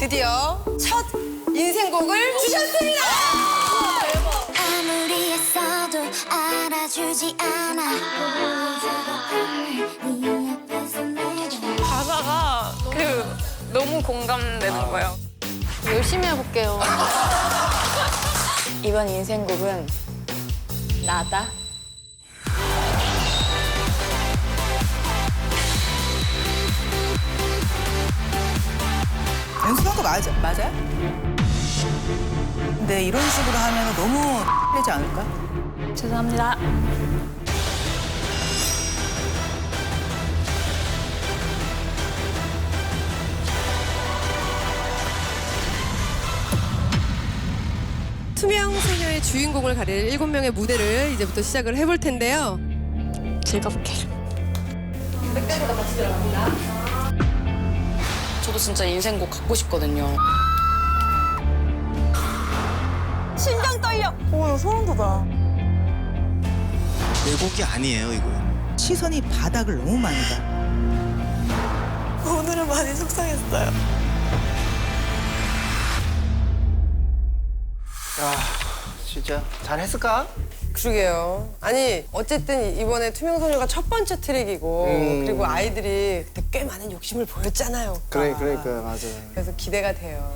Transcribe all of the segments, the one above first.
드디어 첫 인생곡을 주셨습니다. 아무리 했어도 알아주지 않아. 가사가 너무 공감되는 거예요. 열심히 해볼게요. 이번 인생곡은 나다. 연습한 거 맞아요? 근데 이런 식으로 하면 너무 되지 않을까? 죄송합니다. 투명 소녀의 주인공을 가릴 7명의 무대를 이제부터 시작을 해볼 텐데요. 즐겁게. 저도 진짜 인생곡 갖고 싶거든요. 심장 떨려. 내 곡이 아니에요, 이거. 시선이 바닥을 너무 많이 봐. 오늘은 많이 속상했어요. 야, 진짜 잘했을까? 그러게요. 아니 어쨌든 이번에 투명소녀가 첫 번째 트랙이고 그리고 아이들이 그때 꽤 많은 욕심을 보였잖아요. 오빠. 그러니까 맞아. 그래서 기대가 돼요.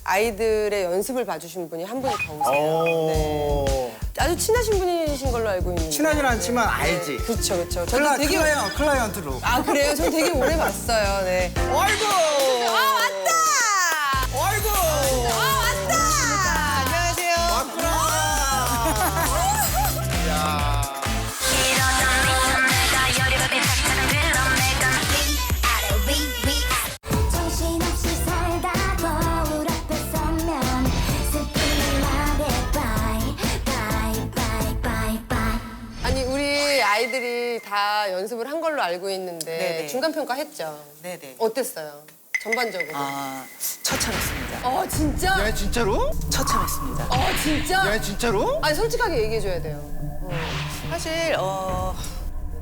아이들의 연습을 봐주신 분이 한 분이 더 오세요. 오. 아주 친하신 분이신 걸로 알고 있는데. 친하진 않지만 알지. 그렇죠. 저도 되게 클라이언트로. 아 그래요? 전 되게 오래 봤어요. 네. 아이고. 아 왔다. 아이고. 아 왔다. 안녕하세요. 왔구나. 야. 정신없이 살다 거울 앞에 서면 슬픈 말에 bye. 아니 우리 아이들이 다 연습을 한 걸로 알고 있는데 네네. 중간 평가 했죠. 네네. 어땠어요? 전반적으로. 처참했습니다. 진짜? 얘 진짜로? 처참했습니다. 진짜? 얘 진짜로? 아니 솔직하게 얘기해줘야 돼요. 사실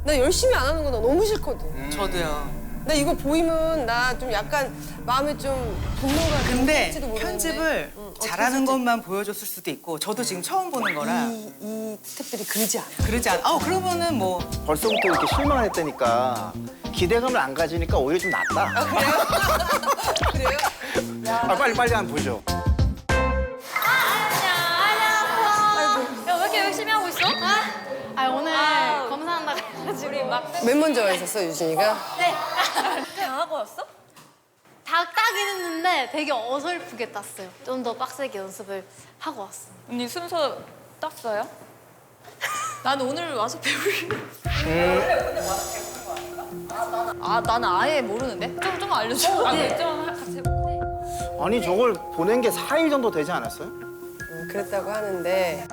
나 열심히 안 하는 거 나 너무 싫거든. 저도요. 나 이거 보이면 나 좀 약간 마음에 좀 분노가 근데 들지도 모르는데. 편집을 잘하는 것만 보여줬을 수도 있고 저도 지금 처음 보는 거라 이 스태프들이 그러지 않아. 그러지 않아. 그러면은 뭐 벌써부터 이렇게 실망을 했다니까 기대감을 안 가지니까 오히려 좀 낫다. 그래요? 아, 빨리 한번 보죠. 야, 왜 이렇게 열심히 하고 있어? 오늘 검사한다 그래가지고 우리 막 맨 먼저 했었어 유진이가? 다 하고 왔어? 다 따긴 했는데 되게 어설프게 땄어요. 좀 더 빡세게 연습을 하고 왔어. 언니 순서 땄어요? 난 오늘 와서 배우려. 아, 나는 아예 모르는데? 좀 알려줘. 네. 좀 같이 해볼게. 아니 저걸 보낸 게 4일 정도 되지 않았어요? 그랬다고 하는데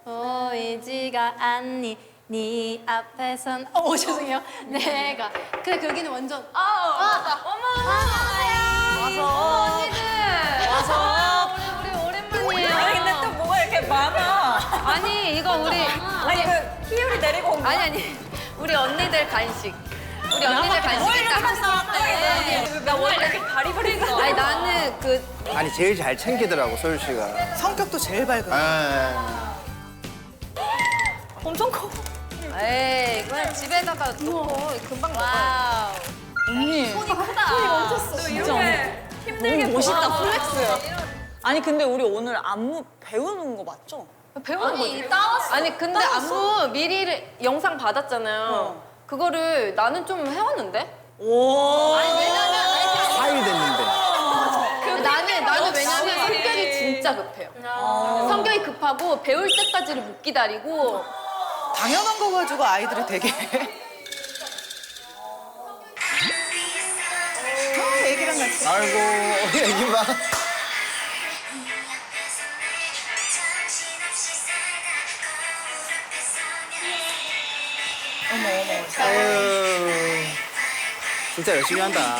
보이지가 않니 네 앞에선 죄송해요. 내가 근데 거기는 완전 어머 와서 언니들 와서 우리 오랜만이에요. 아니, 근데 또 뭐가 이렇게 많아. 아니 이거 우리 아니, 그 희율이 내리고 온 거야? 아니 우리 언니들 간식. 우리 언니들 간식이니까. 나 원래 이렇게 바리바리가. 아니 나는 그 아니 제일 잘 챙기더라고 소율 씨가. 성격도 제일 밝은. 아, 엄청 커. 에이 그냥 집에다가 놓고 금방 먹어요. 언니. 손이 크다. 손이 얹혔어. 너 이렇게 힘들게 멋있다, 플렉스. 아니, 근데 우리 오늘 안무 배우는 거 맞죠? 배우는 거지. 따왔어. 아니 근데 안무 미리 영상 받았잖아요. 그거를 나는 좀 해왔는데? 오. 아니 왜냐면 4일 됐는데. 나는 왜냐면 성격이 진짜 급해요. 성격이 급하고 배울 때까지를 못 기다리고 당연한 거 가지고 아이들이 되게 애기랑 같이. 아이고 애기 봐. 아유, 진짜 열심히 한다.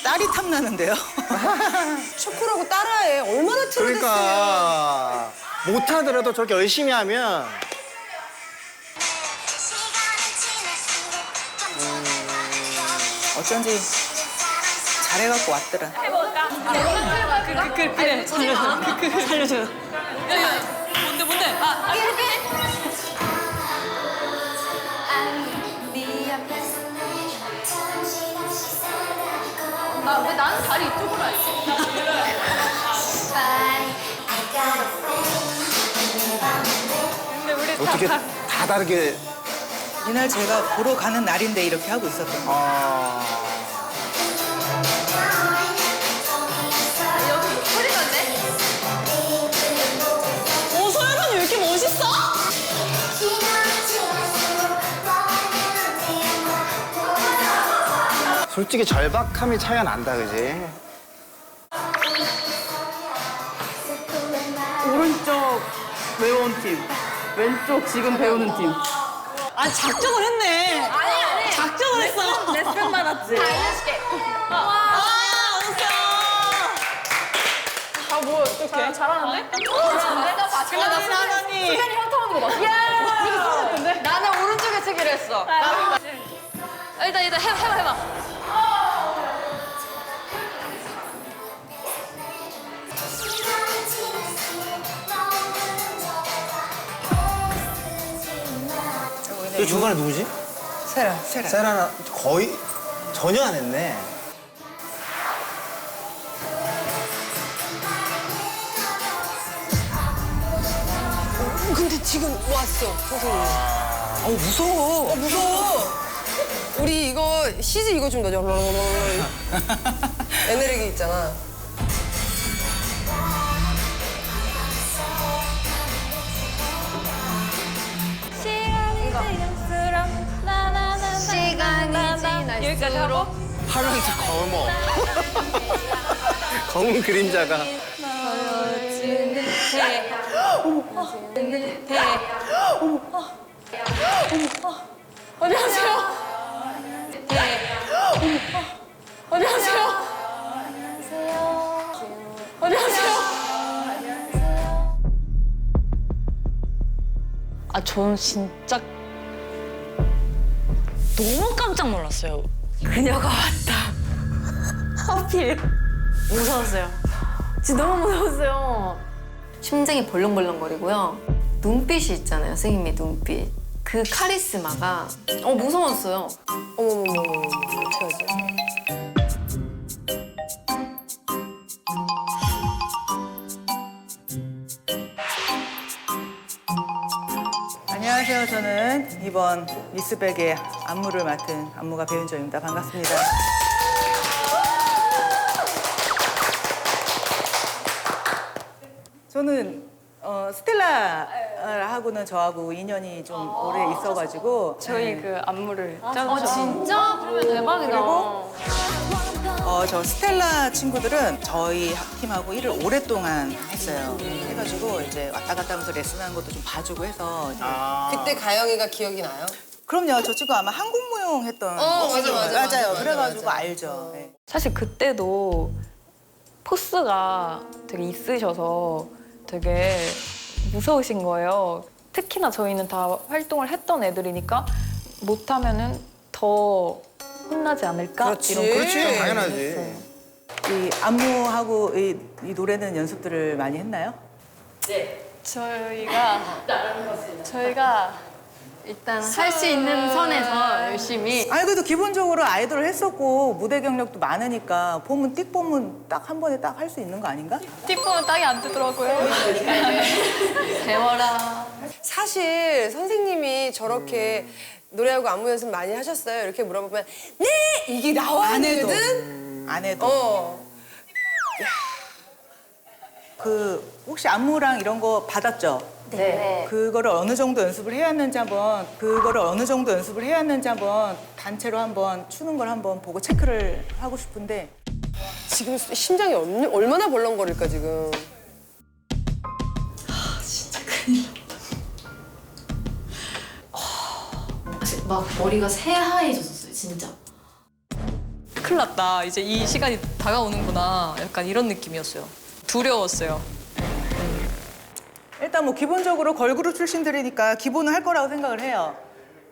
딸이 탐나는데요. 슈크라고 따라해. 얼마나 틀어졌으면. 그러니까 못하더라도 저렇게 열심히 하면 어쩐지 잘해갖고 왔더라. 그래 살려줘요. 뭔데? 왜 나는 다리 이쪽으로 알지? 어떻게 다 다르게 이날 제가 보러 가는 날인데 이렇게 하고 있었던 거. 오 서연 언니 왜 이렇게 멋있어? 솔직히 절박함이 차이가 난다, 그지? 오른쪽 외워온 팀, 왼쪽 지금 배우는 팀. 아 작정을 했네. 아니. 작정을 했어. 레슨 받았지? 잘하는데? 나 사연이. 나는 오른쪽에 치기로 했어. 일단 해봐. 저 중간에 누구지? 세라. 세라나 거의 전혀 안 했네. 근데 지금 왔어, 선생님. 무서워. 무서워. 우리 이거 CG 이거 좀 넣어줘. 에너지 있잖아. 시간이 지나 여기까지 하고. 파란색 검어. 검은 그림자가. 저는 진짜 너무 깜짝 놀랐어요. 그녀가 왔다. 하필. 무서웠어요. 진짜 너무 무서웠어요. 심장이 벌렁벌렁거리고요. 눈빛이 있잖아요, 선생님의 눈빛. 그 카리스마가 무서웠어요. 어머머머, 어떡하지? 안녕하세요. 저는 이번 미스백의 안무를 맡은 안무가 배윤정입니다. 반갑습니다. 저는 스텔라하고는 저하고 인연이 좀 오래 있어가지고 저희 그 안무를 진짜? 그러면 대박이다. 저 스텔라 친구들은 저희 팀하고 일을 오랫동안 했어요. 해가지고 이제 왔다 갔다 하면서 레슨하는 것도 좀 봐주고 해서 이제 그때 가영이가 기억이 나요? 그럼요. 저 친구 아마 한국무용 했던 맞아요. 그래가지고 알죠. 네. 사실 그때도 포스가 되게 있으셔서 되게 무서우신 거예요. 특히나 저희는 다 활동을 했던 애들이니까 못하면은 더 혼나지 않을까? 그렇지. 이런 그렇지, 당연하지. 이 안무하고 이 노래는 연습들을 많이 했나요? 저희가 일단 할 수 있는 선에서 열심히. 아니 그래도 기본적으로 아이돌을 했었고 무대 경력도 많으니까 보면 띡 보면 딱 한 번에 딱 할 수 있는 거 아닌가? 틱보면 딱이 안 뜨더라고요. 배워라. 사실 선생님이 저렇게 노래하고 안무 연습 많이 하셨어요? 이렇게 물어보면 네! 이게 안 해도. 나와야거든? 안 해도. 그 혹시 안무랑 이런 거 받았죠? 네. 그거를 어느 정도 연습을 해왔는지 한번 단체로 한번 추는 걸 한번 보고 체크를 하고 싶은데 지금 심장이 얼마나 벌렁거릴까 지금. 막 머리가 새하얘졌었어요, 진짜. 큰일 났다. 이제 이 시간이 다가오는구나. 약간 이런 느낌이었어요. 두려웠어요. 일단 뭐 기본적으로 걸그룹 출신들이니까 기본은 할 거라고 생각을 해요.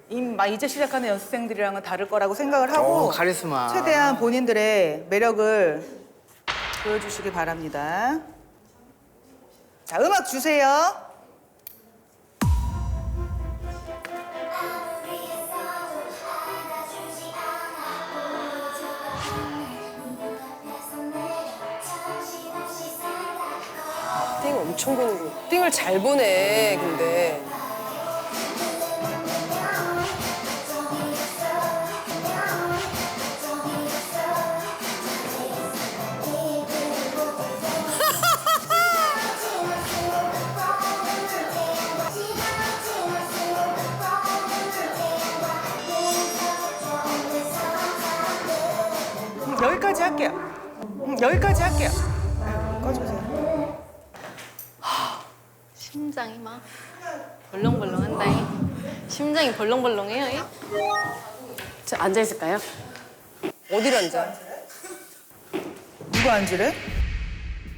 이제 시작하는 연습생들이랑은 다를 거라고 생각을 하고 카리스마. 최대한 본인들의 매력을 보여주시기 바랍니다. 자, 음악 주세요. 띵 엄청 보는군. 띵을 잘 보네, 근데. 여기까지 할게요. 여기까지 할게요. 꺼주세요. 심장이 막 벌렁벌렁한다잉. 심장이 벌렁벌렁해요. 이? 저 앉아 있을까요? 어디로 앉아? 누가 앉으래?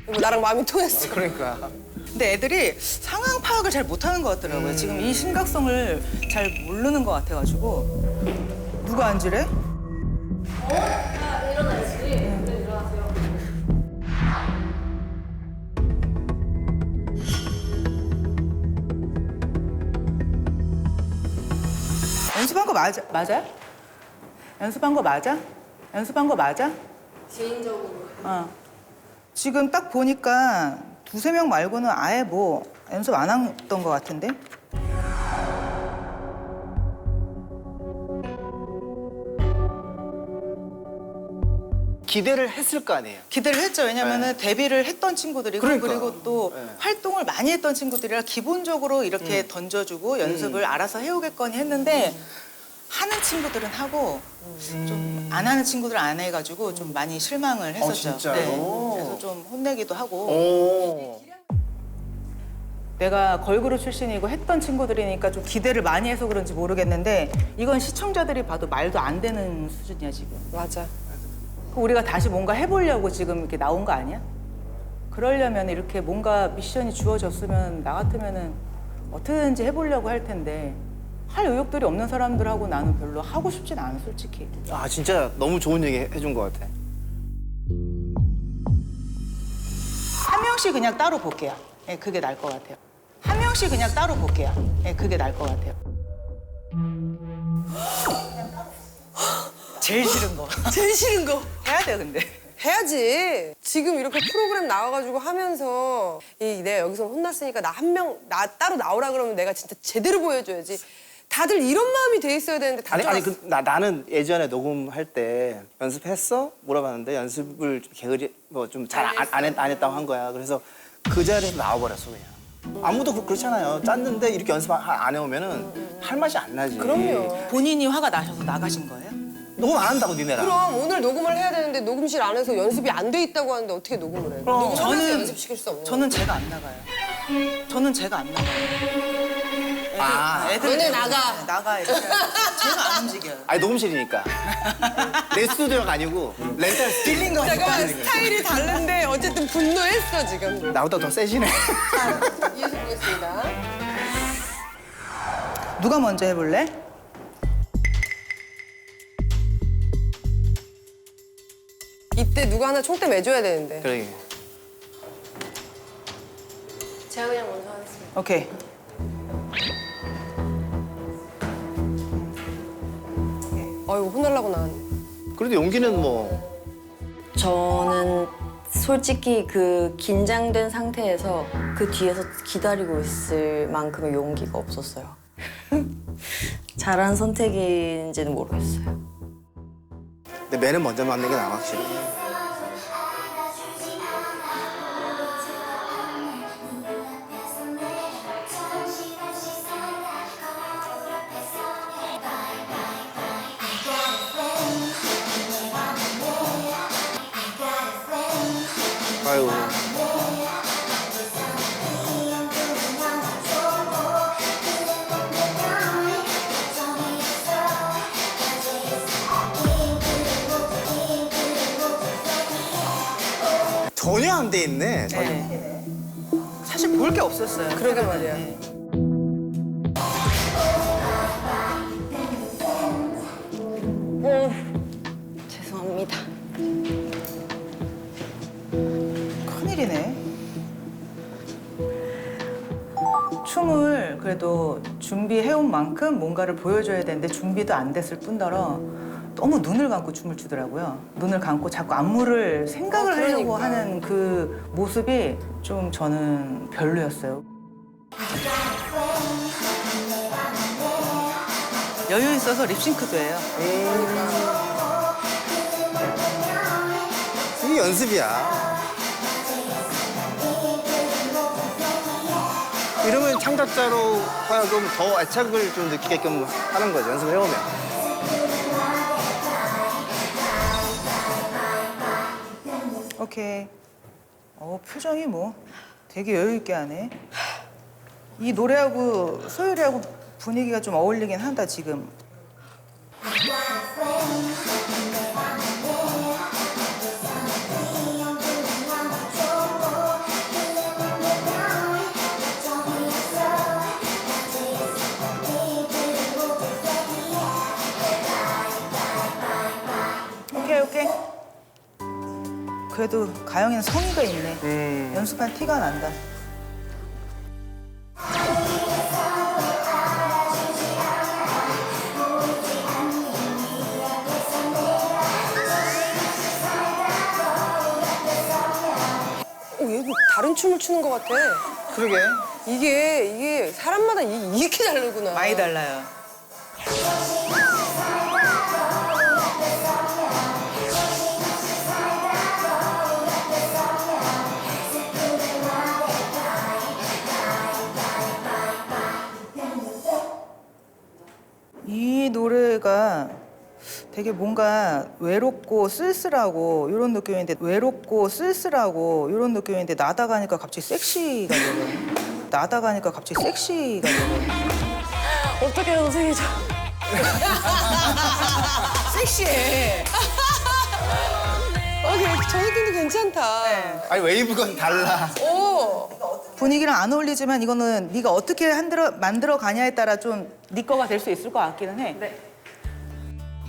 이거 나랑 마음이 통했어. 그러니까. 근데 애들이 상황 파악을 잘 못하는 것 같더라고요. 지금 이 심각성을 잘 모르는 것 같아가지고. 누가 앉으래? 연습한 거 맞아요? 연습한 거 맞아? 연습한 거 맞아? 개인적으로. 지금 딱 보니까 두세 명 말고는 아예 뭐 연습 안 했던 것 같은데? 기대를 했을 거 아니에요. 기대를 했죠. 왜냐면은 데뷔를 했던 친구들이고 그러니까. 그리고 또 네. 활동을 많이 했던 친구들이라 기본적으로 이렇게 던져주고 연습을 알아서 해오겠거니 했는데 하는 친구들은 하고 좀 안 하는 친구들은 안 해가지고 좀 많이 실망을 했었죠. 진짜요? 그래서 좀 혼내기도 하고. 오. 내가 걸그룹 출신이고 했던 친구들이니까 좀 기대를 많이 해서 그런지 모르겠는데 이건 시청자들이 봐도 말도 안 되는 수준이야 지금. 맞아. 우리가 다시 뭔가 해보려고 지금 이렇게 나온 거 아니야? 그러려면 이렇게 뭔가 미션이 주어졌으면 나 같으면은 어떻게든지 해보려고 할 텐데 할 의욕들이 없는 사람들하고 나는 별로 하고 싶진 않아 솔직히. 아 진짜 너무 좋은 얘기 해준 것 같아. 한 명씩 그냥 따로 볼게요. 예, 그게 나을 것 같아요. 한 명씩 그냥 따로 볼게요. 예, 그게 나을 것 같아요. 제일 싫은 거. 제일 싫은 거. 해야 돼 근데. 해야지. 지금 이렇게 프로그램 나와가지고 하면서 내가 여기서 혼났으니까 나 따로 나오라 그러면 내가 진짜 제대로 보여줘야지. 다들 이런 마음이 돼 있어야 되는데 다 아니 쫄았어. 나는 예전에 녹음할 때 연습했어? 물어봤는데 연습을 좀 게으리 뭐 좀 잘 안 했다고 한 거야. 그래서 그 자리에서 나와버렸어 그냥. 아무도 그렇잖아요. 짰는데 이렇게 연습 안 해오면은 할 맛이 안 나지. 그럼요. 본인이 화가 나셔서 나가신 거예요? 녹음 안 한다고 니네랑. 그럼 오늘 녹음을 해야 되는데 녹음실 안에서 연습이 안 돼 있다고 하는데 어떻게 녹음을 해? 녹음하면서 연습시킬 수 없는 저는 제가 안 나가요. 저는 제가 안 나가요. 애들 너네 나가. 네, 나가 이렇게. 제가 안 움직여요. 아니 녹음실이니까. 내 스튜디오가 아니고 렌탈 빌린 거 잠깐만 스타일이 다른데 어쨌든 분노했어 지금. 나보다 더 세지네. 이어서 보겠습니다. 누가 먼저 해볼래? 이때 누가 하나 총대 매줘야 되는데. 그러게. 제가 그냥 먼저 하겠습니다. 오케이. 어이구 혼날라고 나왔네. 그래도 용기는 뭐. 저는 솔직히 그 긴장된 상태에서 그 뒤에서 기다리고 있을 만큼의 용기가 없었어요. 잘한 선택인지는 모르겠어요. 근데 매는 먼저 맞는 게 나아 확실히. 아유. 전혀 안 돼 있네. 전혀. 사실 볼 게 없었어요. 그러게 말이야. 네. 죄송합니다. 큰일이네. 춤을 그래도 준비해온 만큼 뭔가를 보여줘야 되는데 준비도 안 됐을 뿐더러 너무 눈을 감고 춤을 추더라고요. 눈을 감고 자꾸 안무를 생각을 하려고 그러니까. 하는 그 모습이 좀 저는 별로였어요. 여유 있어서 립싱크도 해요. 이게 연습이야. 이러면 창작자로 하여금 더 애착을 좀 느끼게끔 하는 거죠. 연습을 해오면. 오케이. 표정이 뭐 되게 여유 있게 하네. 이 노래하고 소율이하고 분위기가 좀 어울리긴 한다 지금. 오케이. 그래도 가영이는 성의가 있네. 연습한 티가 난다. 얘도 다른 춤을 추는 것 같아. 그러게. 이게 사람마다 이렇게 다르구나. 많이 달라요. 이 노래가 되게 뭔가 외롭고 쓸쓸하고 이런 느낌인데 나다 가니까 갑자기 섹시가 되고 어떻게 선생님이죠? 섹시해. 저 느낌도 괜찮다. 아니 웨이브건 달라. 오. 분위기랑 안 어울리지만 이거는 네가 어떻게 만들어 가냐에 따라 좀 네 거가 될 수 있을 것 같기는 해.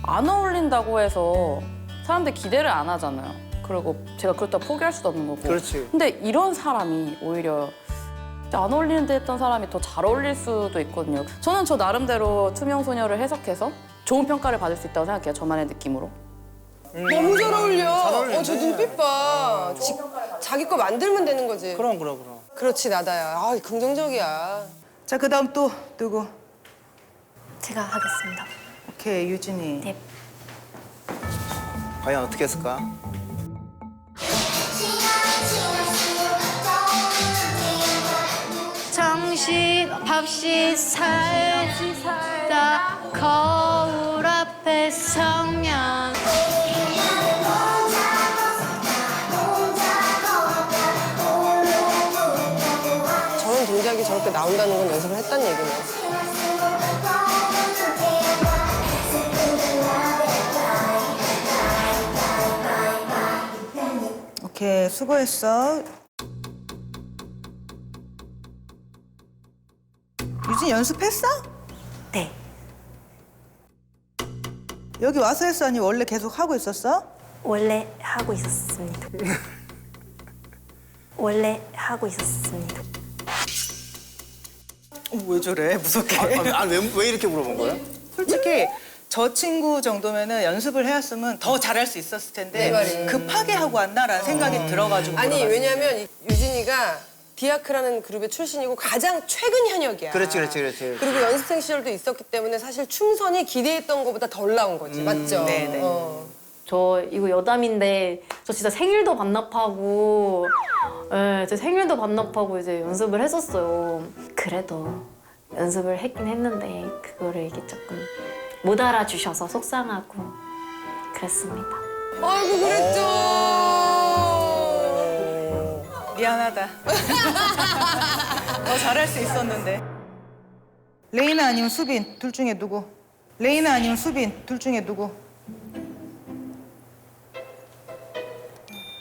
안 어울린다고 해서 사람들 기대를 안 하잖아요. 그리고 제가 그렇다고 포기할 수도 없는 거고. 그렇지. 근데 이런 사람이 오히려 안 어울리는 듯 했던 사람이 더 잘 어울릴 수도 있거든요. 저는 저 나름대로 투명소녀를 해석해서 좋은 평가를 받을 수 있다고 생각해요. 저만의 느낌으로. 너무 잘 어울려. 잘 어울리네. 저 눈빛 봐. 자기 거 만들면 되는 거지. 그럼. 그렇지, 나다야. 긍정적이야. 자, 그다음 또 누구? 제가 하겠습니다. 오케이, 유진이. 네. 과연 어떻게 했을까? 정신없이 살다 거울 앞에 서면 저런 동작이 저렇게 나온다는 건 연습을 했다는 얘기네. 오케이, 수고했어. 유진 연습했어? 네. 여기 와서 했어? 아니 원래 계속 하고 있었어? 원래 하고 있었습니다. 왜 저래? 무섭게. 왜 이렇게 물어본 거야? 솔직히 저 친구 정도면은 연습을 해왔으면 더 잘할 수 있었을 텐데 내 말이. 급하게 하고 왔나라는 생각이 들어가지고. 아니, 물어봤어요. 왜냐면 유진이가 디아크라는 그룹의 출신이고 가장 최근 현역이야. 그렇지. 그리고 연습생 시절도 있었기 때문에 사실 춤선이 기대했던 것보다 덜 나온 거지. 맞죠? 네네. 저 이거 여담인데 저 진짜 생일도 반납하고 제 생일도 반납하고 이제 연습을 했었어요. 그래도 연습을 했긴 했는데 그거를 이게 조금 못 알아주셔서 속상하고 그랬습니다. 아이고, 그랬죠. 미안하다. 더 잘할 수 있었는데. 레이나 아니면 수빈 둘 중에 누구?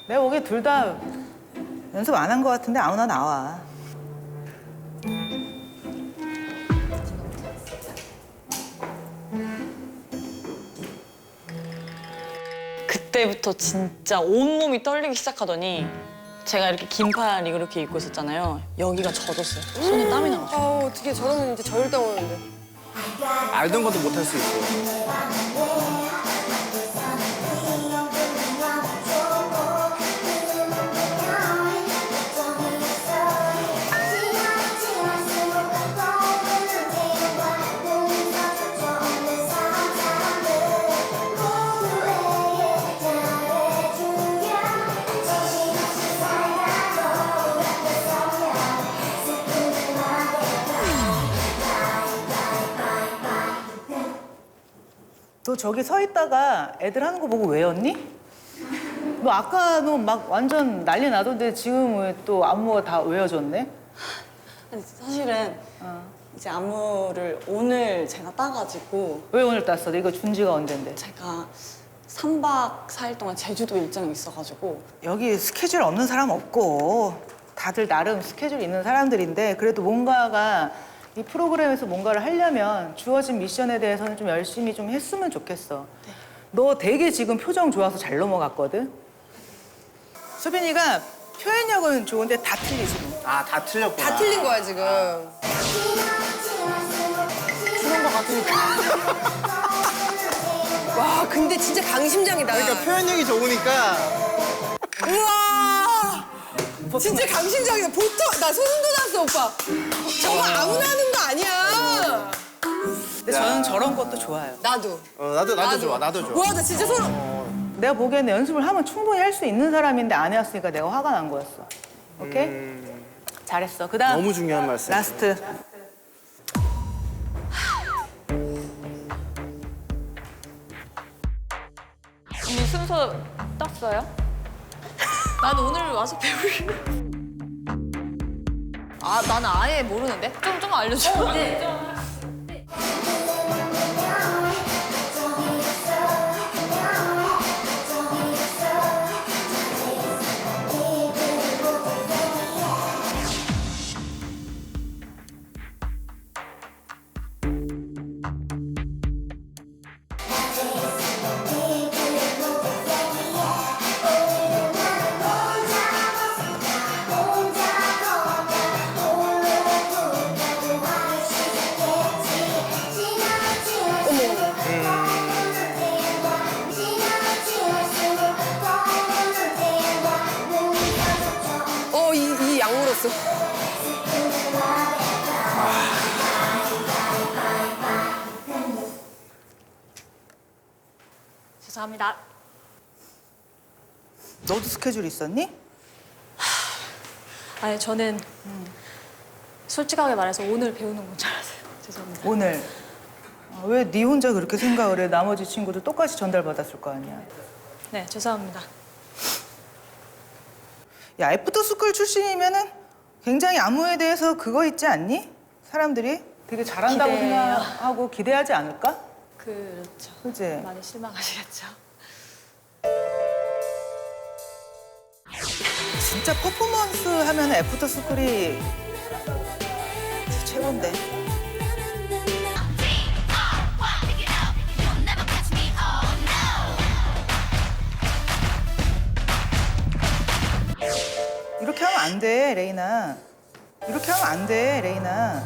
내가 보기에 둘 다 연습 안 한 것 같은데 아무나 나와. 그때부터 진짜 온몸이 떨리기 시작하더니 제가 이렇게 긴팔 이렇게 입고 있었잖아요. 여기가 젖었어요. 손에 땀이 나가지고. 아 어떻게 저러면 이제 저혈당 오는데. 알던 것도 못 할 수 있어. 너 저기 서 있다가 애들 하는 거 보고 외웠니? 너 아까 너 막 완전 난리 나던데 지금 왜 또 안무가 다 외워졌네? 아니, 사실은 이제 안무를 오늘 제가 따가지고 왜 오늘 땄어? 너 이거 준 지가 언젠데? 제가 3박 4일 동안 제주도 일정이 있어가지고 여기 스케줄 없는 사람 없고 다들 나름 스케줄 있는 사람들인데 그래도 뭔가가 이 프로그램에서 뭔가를 하려면 주어진 미션에 대해서는 좀 열심히 좀 했으면 좋겠어. 너 되게 지금 표정 좋아서 잘 넘어갔거든? 수빈이가 표현력은 좋은데 다 틀리지 뭐. 아, 다 틀렸구나. 다 틀린 거야 지금. 그런 거 같으니까. 와 근데 진짜 강심장이다. 그러니까 표현력이 좋으니까 우와 진짜 강심장이다. 보통 나 소름 돋았어 오빠. 저거 아무나 하는 거 아니야. 근데 저는 저런 것도 좋아요. 나도. 나도 좋아, 나도 좋아. 와 나 진짜 소름. 내가 보기에는 연습을 하면 충분히 할 수 있는 사람인데 안 해왔으니까 내가 화가 난 거였어. 오케이? 잘했어. 그다음 너무 중요한 말씀. 라스트. 언니 순서 떴어요? 난 오늘 와서 배울래. 아, 나는 아예 모르는데? 좀 알려줘. 이 약물었어. 죄송합니다. 너도 스케줄 있었니? 아니, 저는 솔직하게 말해서 오늘 배우는 건 줄 알았어요. 죄송합니다. 오늘. 왜 네 혼자 그렇게 생각을 해? 나머지 친구들 똑같이 전달받았을 거 아니야. 네, 죄송합니다. 야, 애프터스쿨 출신이면은 굉장히 안무에 대해서 그거 있지 않니? 사람들이 되게 잘한다고 기대해요. 생각하고 기대하지 않을까? 그렇죠. 그치? 많이 실망하시겠죠. 진짜 퍼포먼스 하면 애프터스쿨이 최고인데. 이렇게 하면 안 돼, 레이나. 이렇게 하면 안 돼, 레이나.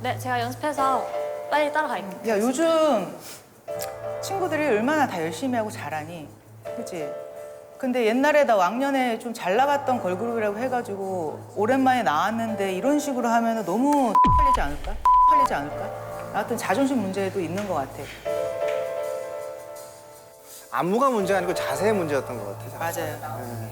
네, 제가 연습해서 빨리 따라갈게요. 야, 요즘 친구들이 얼마나 다 열심히 하고 잘하니? 그치? 근데 옛날에 나 왕년에 좀 잘 나갔던 걸그룹이라고 해가지고 오랜만에 나왔는데 이런 식으로 하면 너무 팔리지 않을까? 팔리지 않을까? 나 같은 자존심 문제도 있는 것 같아. 안무가 문제가 아니고 자세의 문제였던 것 같아. 맞아요.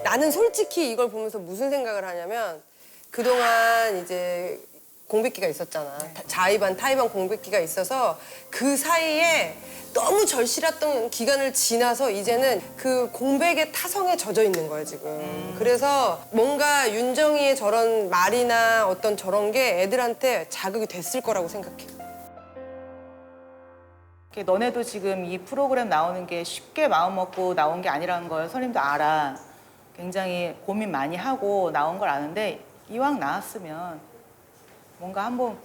나는 솔직히 이걸 보면서 무슨 생각을 하냐면 그동안 이제 공백기가 있었잖아. 자의반, 타의반 공백기가 있어서 그 사이에 너무 절실했던 기간을 지나서 이제는 그 공백의 타성에 젖어 있는 거야, 지금. 그래서 뭔가 윤정이의 저런 말이나 어떤 저런 게 애들한테 자극이 됐을 거라고 생각해. 너네도 지금 이 프로그램 나오는 게 쉽게 마음 먹고 나온 게 아니라는 걸 선생님도 알아. 굉장히 고민 많이 하고 나온 걸 아는데 이왕 나왔으면 뭔가 한번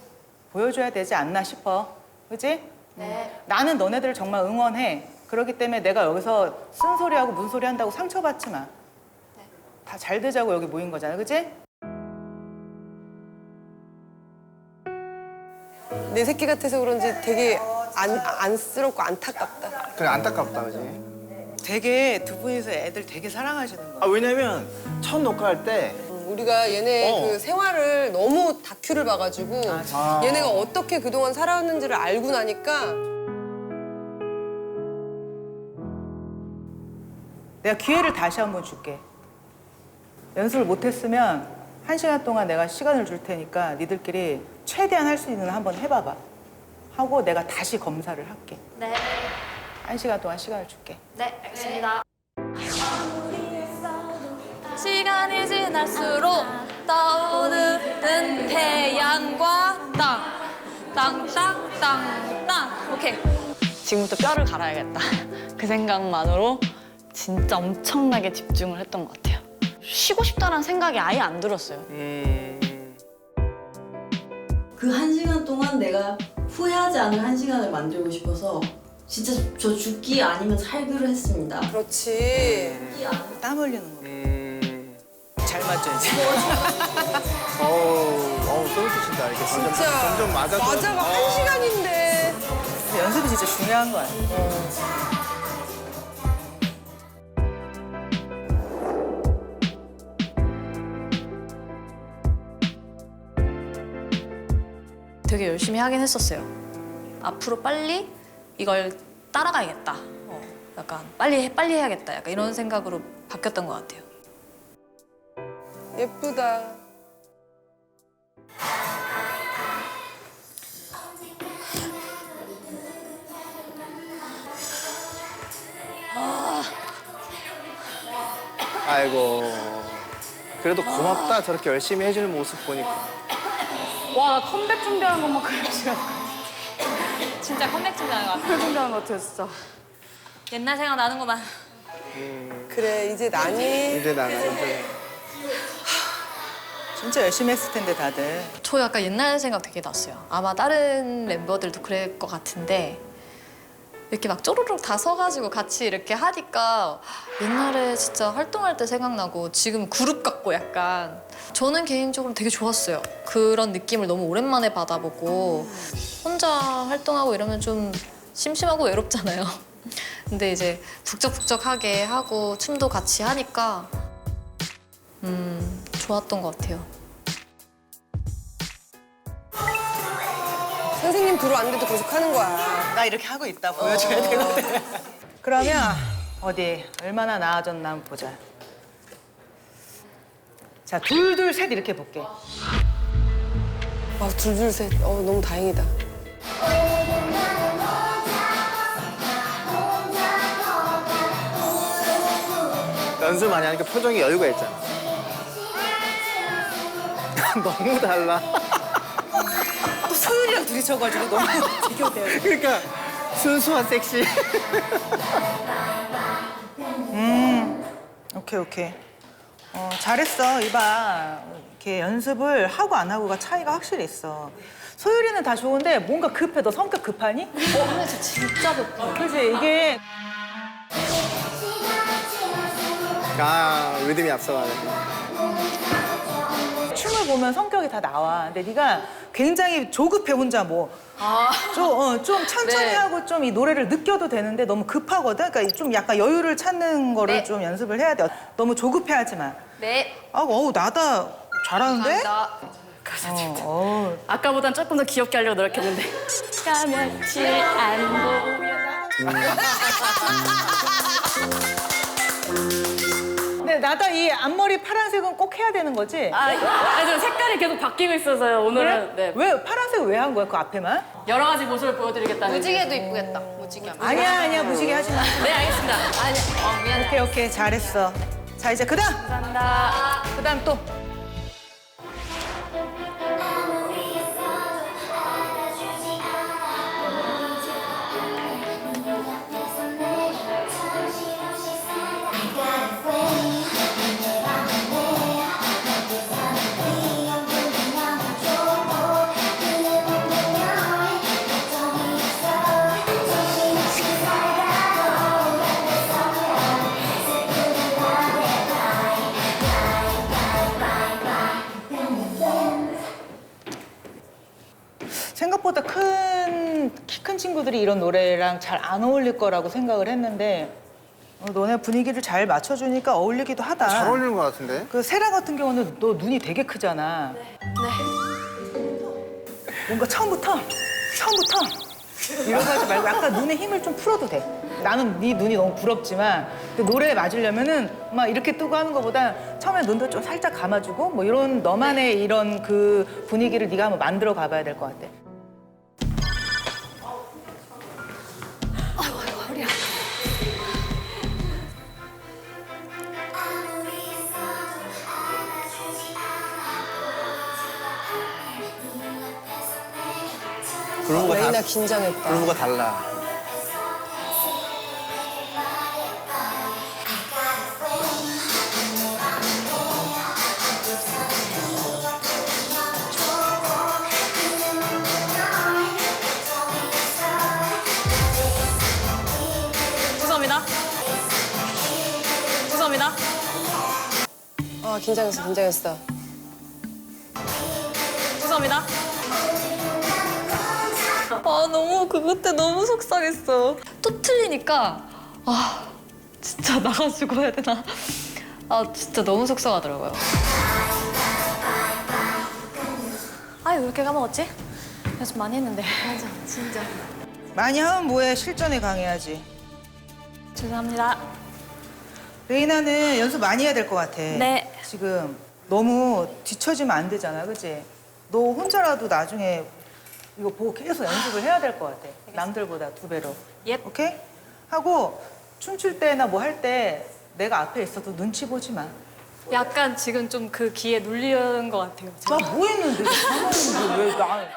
보여줘야 되지 않나 싶어. 그지? 네. 나는 너네들을 정말 응원해. 그렇기 때문에 내가 여기서 쓴소리하고 문소리 한다고 상처받지 마. 다 잘 되자고 여기 모인 거잖아, 그치? 내 새끼 같아서 그런지 되게 안쓰럽고 안타깝다. 그래 안타깝다 그지? 되게 두 분이서 애들 되게 사랑하시는 거야. 아 왜냐면 첫 녹화할 때 우리가 얘네 어. 그 생활을 너무 다큐를 봐가지고 아. 얘네가 어떻게 그동안 살아왔는지를 알고 나니까 내가 기회를 다시 한번 줄게. 연습을 못했으면 1시간 동안 내가 시간을 줄 테니까 니들끼리 최대한 할 수 있는 거 한번 해봐봐. 하고 내가 다시 검사를 할게. 네. 1시간 동안 시간을 줄게. 네, 알겠습니다. 시간이 지날수록 떠오르는 태양과 땅. 오케이. 지금부터 뼈를 갈아야겠다. 그 생각만으로 진짜 엄청나게 집중을 했던 것 같아요. 쉬고 싶다는 생각이 아예 안 들었어요. 그 1시간 동안 내가 후회하지 않을 1시간을 만들고 싶어서 진짜 저 죽기 아니면 살기로 했습니다. 그렇지. 땀 흘리는 거. 잘 맞죠, 이제? 어우 소리 친다 이렇게 진짜 점점 맞아서 맞아가 1시간인데 연습이 진짜 중요한 거 아니야? 되게 열심히 하긴 했었어요. 앞으로 빨리 이걸 따라가야겠다. 약간 빨리 해야겠다. 약간 이런 생각으로 바뀌었던 것 같아요. 예쁘다. 아이고 그래도 고맙다 저렇게 열심히 해주는 모습 보니까 와, 나 컴백 준비하는 것만 그렇지 않아. 진짜 컴백 준비하는 것 같아요. 컴백 준비하는 것 같아요, 진짜. 옛날 생각 나는구만. 그래 이제 나니 이제 나는 이제 진짜 열심히 했을 텐데 다들. 저 약간 옛날 생각 되게 났어요. 아마 다른 멤버들도 그럴 것 같은데 이렇게 막 쪼르륵 다 서가지고 같이 이렇게 하니까 옛날에 진짜 활동할 때 생각나고 지금 그룹 같고 약간 저는 개인적으로 되게 좋았어요. 그런 느낌을 너무 오랜만에 받아보고 혼자 활동하고 이러면 좀 심심하고 외롭잖아요. 근데 이제 북적북적하게 하고 춤도 같이 하니까 좋았던 것 같아요. 선생님 들어왔는데도 계속 하는 거야. 나 이렇게 하고 있다 보여줘야 되거든. 그러면 어디 얼마나 나아졌나 한번 보자. 자, 둘, 셋 이렇게 볼게. 아 둘 셋. 너무 다행이다. 연습 많이 하니까 표정이 여유가 있잖아 너무 달라 또 소율이랑 둘이 쳐가지고 너무 비교돼요. 그러니까 순수한 섹시 오케이. 잘했어. 이봐. 이렇게 연습을 하고 안 하고가 차이가 확실히 있어. 소율이는 다 좋은데 뭔가 급해. 너 성격 급하니? 근데 저 진짜 급해요. 그지 이게 리듬이 앞서가네 춤을 보면 성격이 다 나와. 근데 네가 굉장히 조급해 혼자 뭐. 좀 천천히 네. 하고 좀 이 노래를 느껴도 되는데 너무 급하거든. 그러니까 좀 약간 여유를 찾는 거를 네. 좀 연습을 해야 돼. 너무 조급해하지 마. 네. 나다 잘하는데? 감사합니다. 아까보단 조금 더 귀엽게 하려고 노력했는데. 까맣지 않고. 근데 나다 이 앞머리 파란색은 꼭 해야 되는 거지? 저 색깔이 계속 바뀌고 있어서요, 오늘은. 네. 왜 파란색 왜 한 거야 그 앞에만? 여러 가지 모습을 보여드리겠다는. 무지개도 이쁘겠다. 무지개. 아니야 무지개 하지 마. 네, 알겠습니다. 미안해. 오케이 잘했어. 자 이제 그다음 감사합니다. 그다음 또. 생각보다 키 큰 친구들이 이런 노래랑 잘 안 어울릴 거라고 생각을 했는데 너네 분위기를 잘 맞춰주니까 어울리기도 하다. 잘 어울리는 것 같은데? 그 세라 같은 경우는 너 눈이 되게 크잖아. 뭔가 처음부터 이러고 하지 말고 약간 눈에 힘을 좀 풀어도 돼. 나는 네 눈이 너무 부럽지만 그 노래에 맞으려면은 막 이렇게 뜨고 하는 것보다 처음에 눈도 좀 살짝 감아주고 뭐 이런 너만의 이런 그 분위기를 네가 한번 만들어 가봐야 될 것 같아. 그루브가 레이나 긴장했다. 그루브가 달라. 죄송합니다. 죄송합니다. 긴장했어. 죄송합니다. 너무 그때 너무 속상했어. 또 틀리니까 진짜 나가지고 해야 되나? 진짜 너무 속상하더라고요. 왜 이렇게 까먹었지? 연습 많이 했는데. 맞아, 진짜. 많이 하면 뭐해, 실전에 강해야지. 죄송합니다. 레이나는 연습 많이 해야 될 것 같아. 네. 지금 너무 뒤처지면 안 되잖아, 그치? 너 혼자라도 나중에 이거 보고 계속 연습을 해야 될 것 같아. 남들보다 2배로. 옙. 오케이? 하고 춤출 때나 뭐 할 때 내가 앞에 있어도 눈치 보지 마. 약간 지금 좀 그 기에 눌리는 것 같아요. 나 뭐 했는데? 가만히 있는데 왜 나...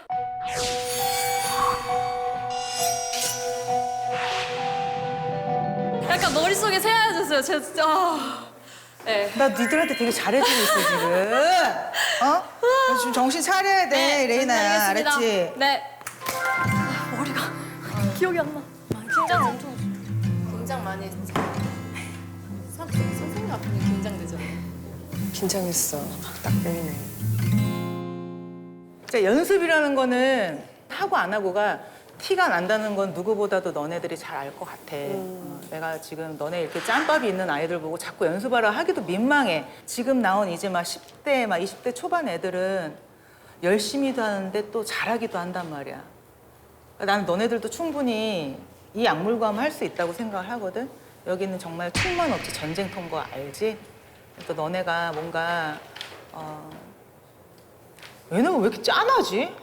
약간 머릿속에 새하얘졌어요. 제가 진짜. 네. 나 니들한테 되게 잘해주고 있어, 지금. 어? 너 지금 정신 차려야 돼, 레이나야. 알겠습니다. 알았지? 네. 머리가 기억이 안 나. 긴장 엄청 했어. 긴장 많이 했지. 선생님 앞에는 긴장되죠. 긴장했어. 딱 보이네. 진짜 연습이라는 거는 하고 안 하고가 티가 난다는 건 누구보다도 너네들이 잘 알 것 같아. 내가 지금 너네 이렇게 짬밥이 있는 아이들 보고 자꾸 연습하라 하기도 민망해. 지금 나온 이제 막 10대, 막 20대 초반 애들은 열심히도 하는데 또 잘하기도 한단 말이야. 나는 너네들도 충분히 이 악물고 할 수 있다고 생각을 하거든. 여기는 정말 총만 없지 전쟁터인 거 알지? 또 너네가 뭔가 얘네가 왜 이렇게 짠하지?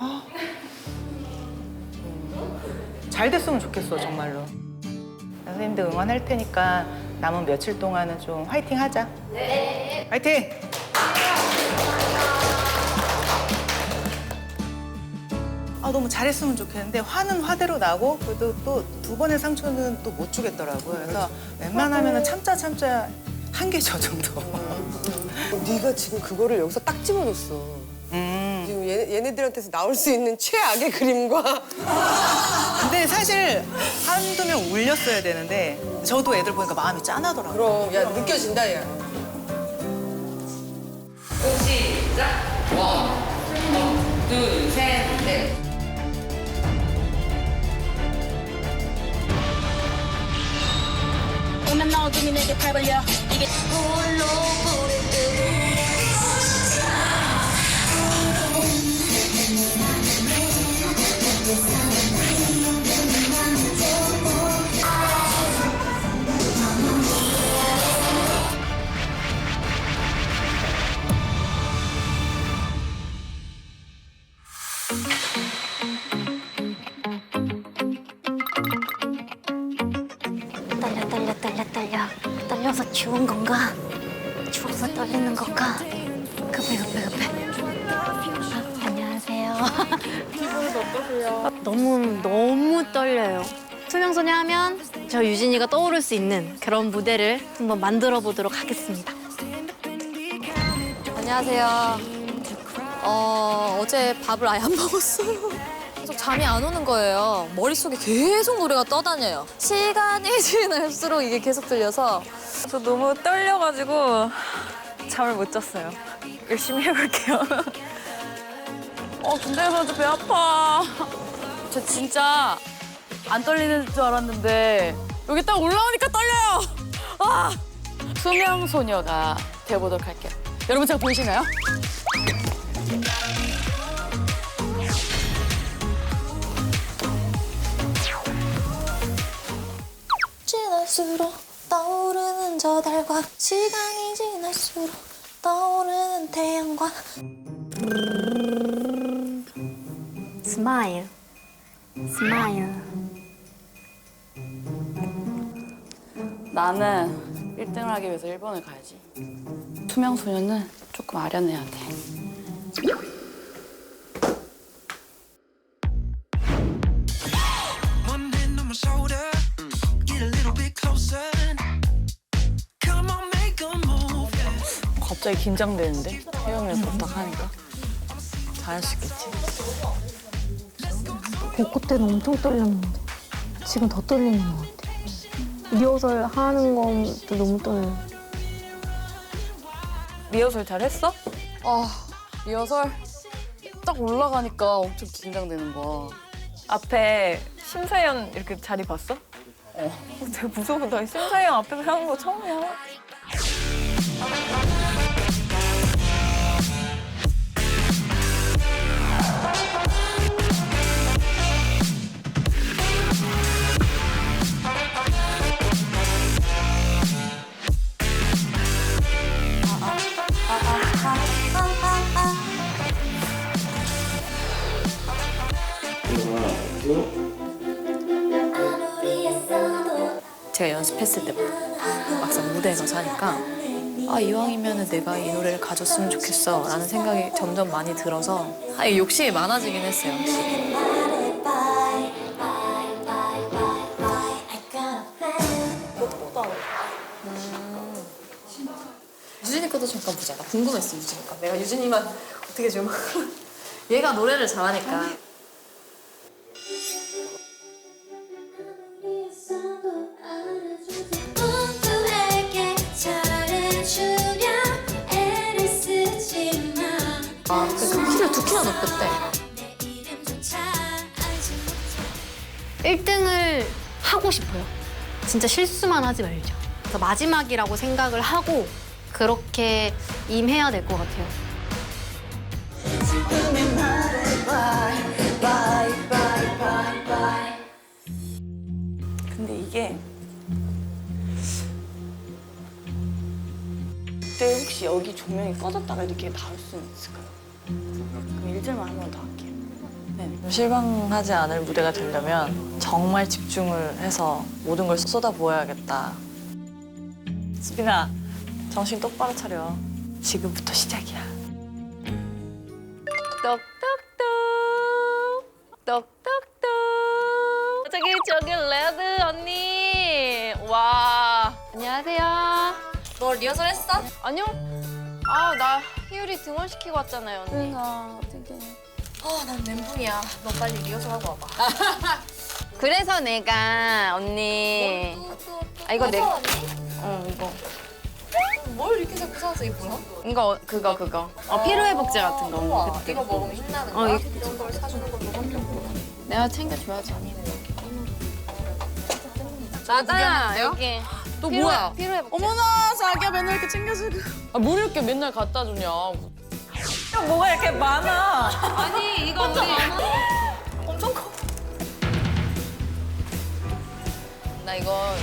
잘 됐으면 좋겠어, 정말로. 선생님들 응원할 테니까 남은 며칠 동안은 좀 화이팅 하자. 네. 화이팅! 너무 잘했으면 좋겠는데 화는 화대로 나고 그래도 또 2번의 상처는 또 못 주겠더라고요. 그래서 웬만하면 참자 한계 저 정도. 네가 지금 그거를 여기서 딱 집어줬어. 지금 얘네들한테서 나올 수 있는 최악의 그림과 근데 사실 한두 명 울렸어야 되는데 저도 애들 보니까 마음이 짠하더라고요. 그럼 야 느껴진다 야. 오면 넣어주니 내게 팔 벌려 이게 홀로 부를 때 떨려서 추운 건가? 추워서 떨리는 건가? 급해. 안녕하세요. 기분이 어떠세요? 너무 떨려요. 투명소녀 하면 저 유진이가 떠오를 수 있는 그런 무대를 한번 만들어 보도록 하겠습니다. 안녕하세요. 어제 밥을 아예 안 먹었어요. 계속 잠이 안 오는 거예요. 머릿속에 계속 노래가 떠다녀요. 시간이 지날수록 이게 계속 들려서 저 너무 떨려가지고 잠을 못 잤어요. 열심히 해볼게요. 군대에서 배 아파. 저 진짜 안 떨리는 줄 알았는데 여기 딱 올라오니까 떨려요. 아! 투명 소녀가 되어보도록 할게요. 여러분 잘 보이시나요? 지날수록 떠오르는 저 달과 시간이 지날수록 떠오르는 태양과 스마일. 스마일. 나는 1등을 하기 위해서 1번을 가야지. 투명 소녀는 조금 아련해야 돼. One hand on my shoulder, get a little bit closer. Come on, make a move. 갑자기 긴장되는데? 혜영이를 부탁하니까. 잘할 수 있겠지. 복고 때는 엄청 떨렸는데 지금 더 떨리는 것 같아요. 리허설 하는 것도 너무 떨려요. 리허설 잘했어? 아, 리허설 딱 올라가니까 엄청 긴장되는 거야. 앞에 심사위원 이렇게 자리 봤어? 되게 무서워. 심사위원 앞에서 하는 거 처음이야. 제가 연습했을 때 막상 무대에 가서 하니까 아 이왕이면 내가 이 노래를 가졌으면 좋겠어 라는 생각이 점점 많이 들어서 욕심이 많아지긴 했어요. 유진이 것도 잠깐 보자. 나 궁금했어 유진이 거. 내가 유진이만 어떻게 좀 얘가 노래를 잘하니까. 모두에게 잘해주려 애를 쓰지만 아, 그 키를 2키나 높였대. 내 이름조차 알지 못해 1등을 하고 싶어요. 진짜 실수만 하지 말죠. 그래서 마지막이라고 생각을 하고 그렇게 임해야 될 것 같아요. 근데 이게 그때 혹시 여기 조명이 꺼졌다가 이렇게 닿을 수는 있을까요? 그럼 1절만 한 번 더 할게요. 네. 실망하지 않을 무대가 되려면 정말 집중을 해서 모든 걸 쏟아부어야겠다. 수빈아, 정신 똑바로 차려. 지금부터 시작이야. 똑똑똑 똑똑똑 저기 레드 언니 와 안녕하세요. 너 리허설 했어? 아니요. 아 나 희율이 등원시키고 왔잖아요 언니. 그러니까 어떻게 난 멘붕이야. 너 빨리 리허설 하고 와봐. 그래서 내가 언니 아 이거 내 이거 뭘 이렇게 자꾸 사서 이거 뭐야? 이거 그거 피로회복제 같은 거 우와, 그때. 이거 먹으면 힘나는 어, 거야? 이거- 이런 걸 사주는 건 너밖에 없구나. 내가 챙겨줘야지 언니. 나다야 여기 또 뭐야? 피로회복제. 어머나 자기야 맨날 이렇게 챙겨주고. 뭘 이렇게 맨날 갖다 주냐? 뭐가 이렇게 많아? 아니 이거 우리 엄청 커. 나 이거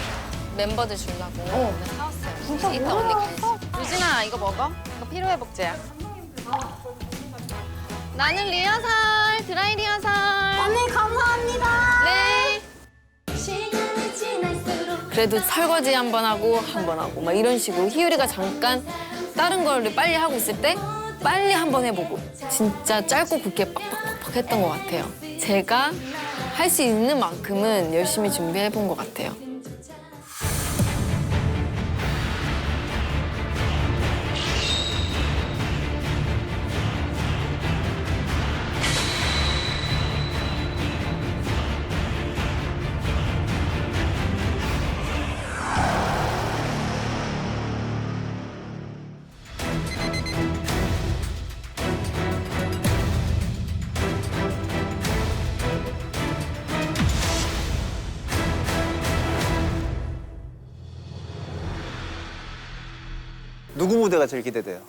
멤버들 주려고 오늘 사왔어요. 진짜 이따 언니 가야지. 유진아 이거 먹어? 이거 피로회복제야. 나는 리허설 드라이 리허설. 언니 감사합니다. 네. 시간이 지날수록 그래도 설거지 한 번 하고 한 번 하고 막 이런 식으로 희율이가 잠깐 다른 거를 빨리 하고 있을 때 빨리 한 번 해보고 진짜 짧고 굵게 빡빡빡빡 했던 것 같아요. 제가 할 수 있는 만큼은 열심히 준비해본 것 같아요. 무대가 제일 기대돼요?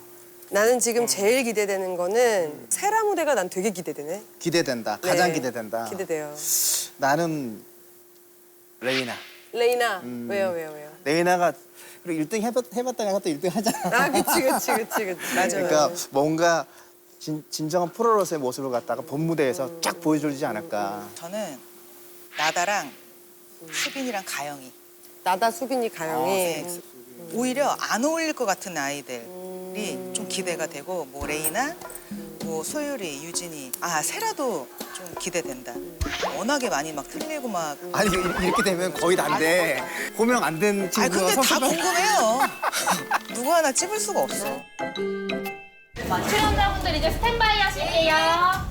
나는 지금 제일 기대되는 거는 세라 무대가 난 되게 기대되네. 기대된다. 가장 네, 기대된다. 기대돼요. 나는 레이나. 레이나 왜요? 레이나가 그리고 1등 해봤다 내가 또 1등 하잖아. 아 그치. 맞아. 그러니까 뭔가 진정한 프로로서의 모습을 갖다가 본 무대에서 쫙 보여주지 않을까. 저는 나다랑 수빈이랑 가영이. 나다, 수빈이, 가영이. 오히려 안 어울릴 것 같은 아이들이 좀 기대가 되고 뭐 레이나, 뭐 소율이, 유진이, 세라도 좀 기대된다. 워낙에 많이 막 틀리고 막. 아니 이렇게 되면 거의 다인데 호명 안 된 친구가 근데 다 궁금해요. 누구 하나 찝을 수가 없어. 출연자분들 이제 스탠바이 하실게요.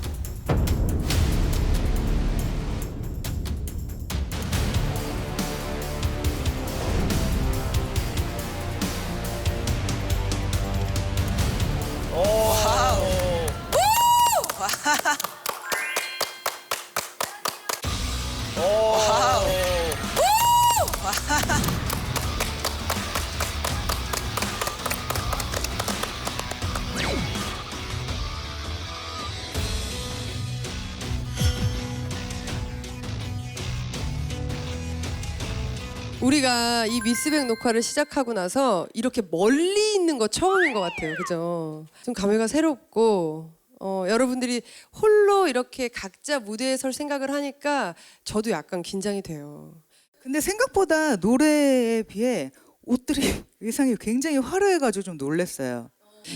우리가 이 미스백 녹화를 시작하고 나서 이렇게 멀리 있는 거 처음인 것 같아요. 그죠? 좀 감회가 새롭고 여러분들이 홀로 이렇게 각자 무대에 설 생각을 하니까 저도 약간 긴장이 돼요. 근데 생각보다 노래에 비해 옷들이 의상이 굉장히 화려해가지고 좀 놀랐어요.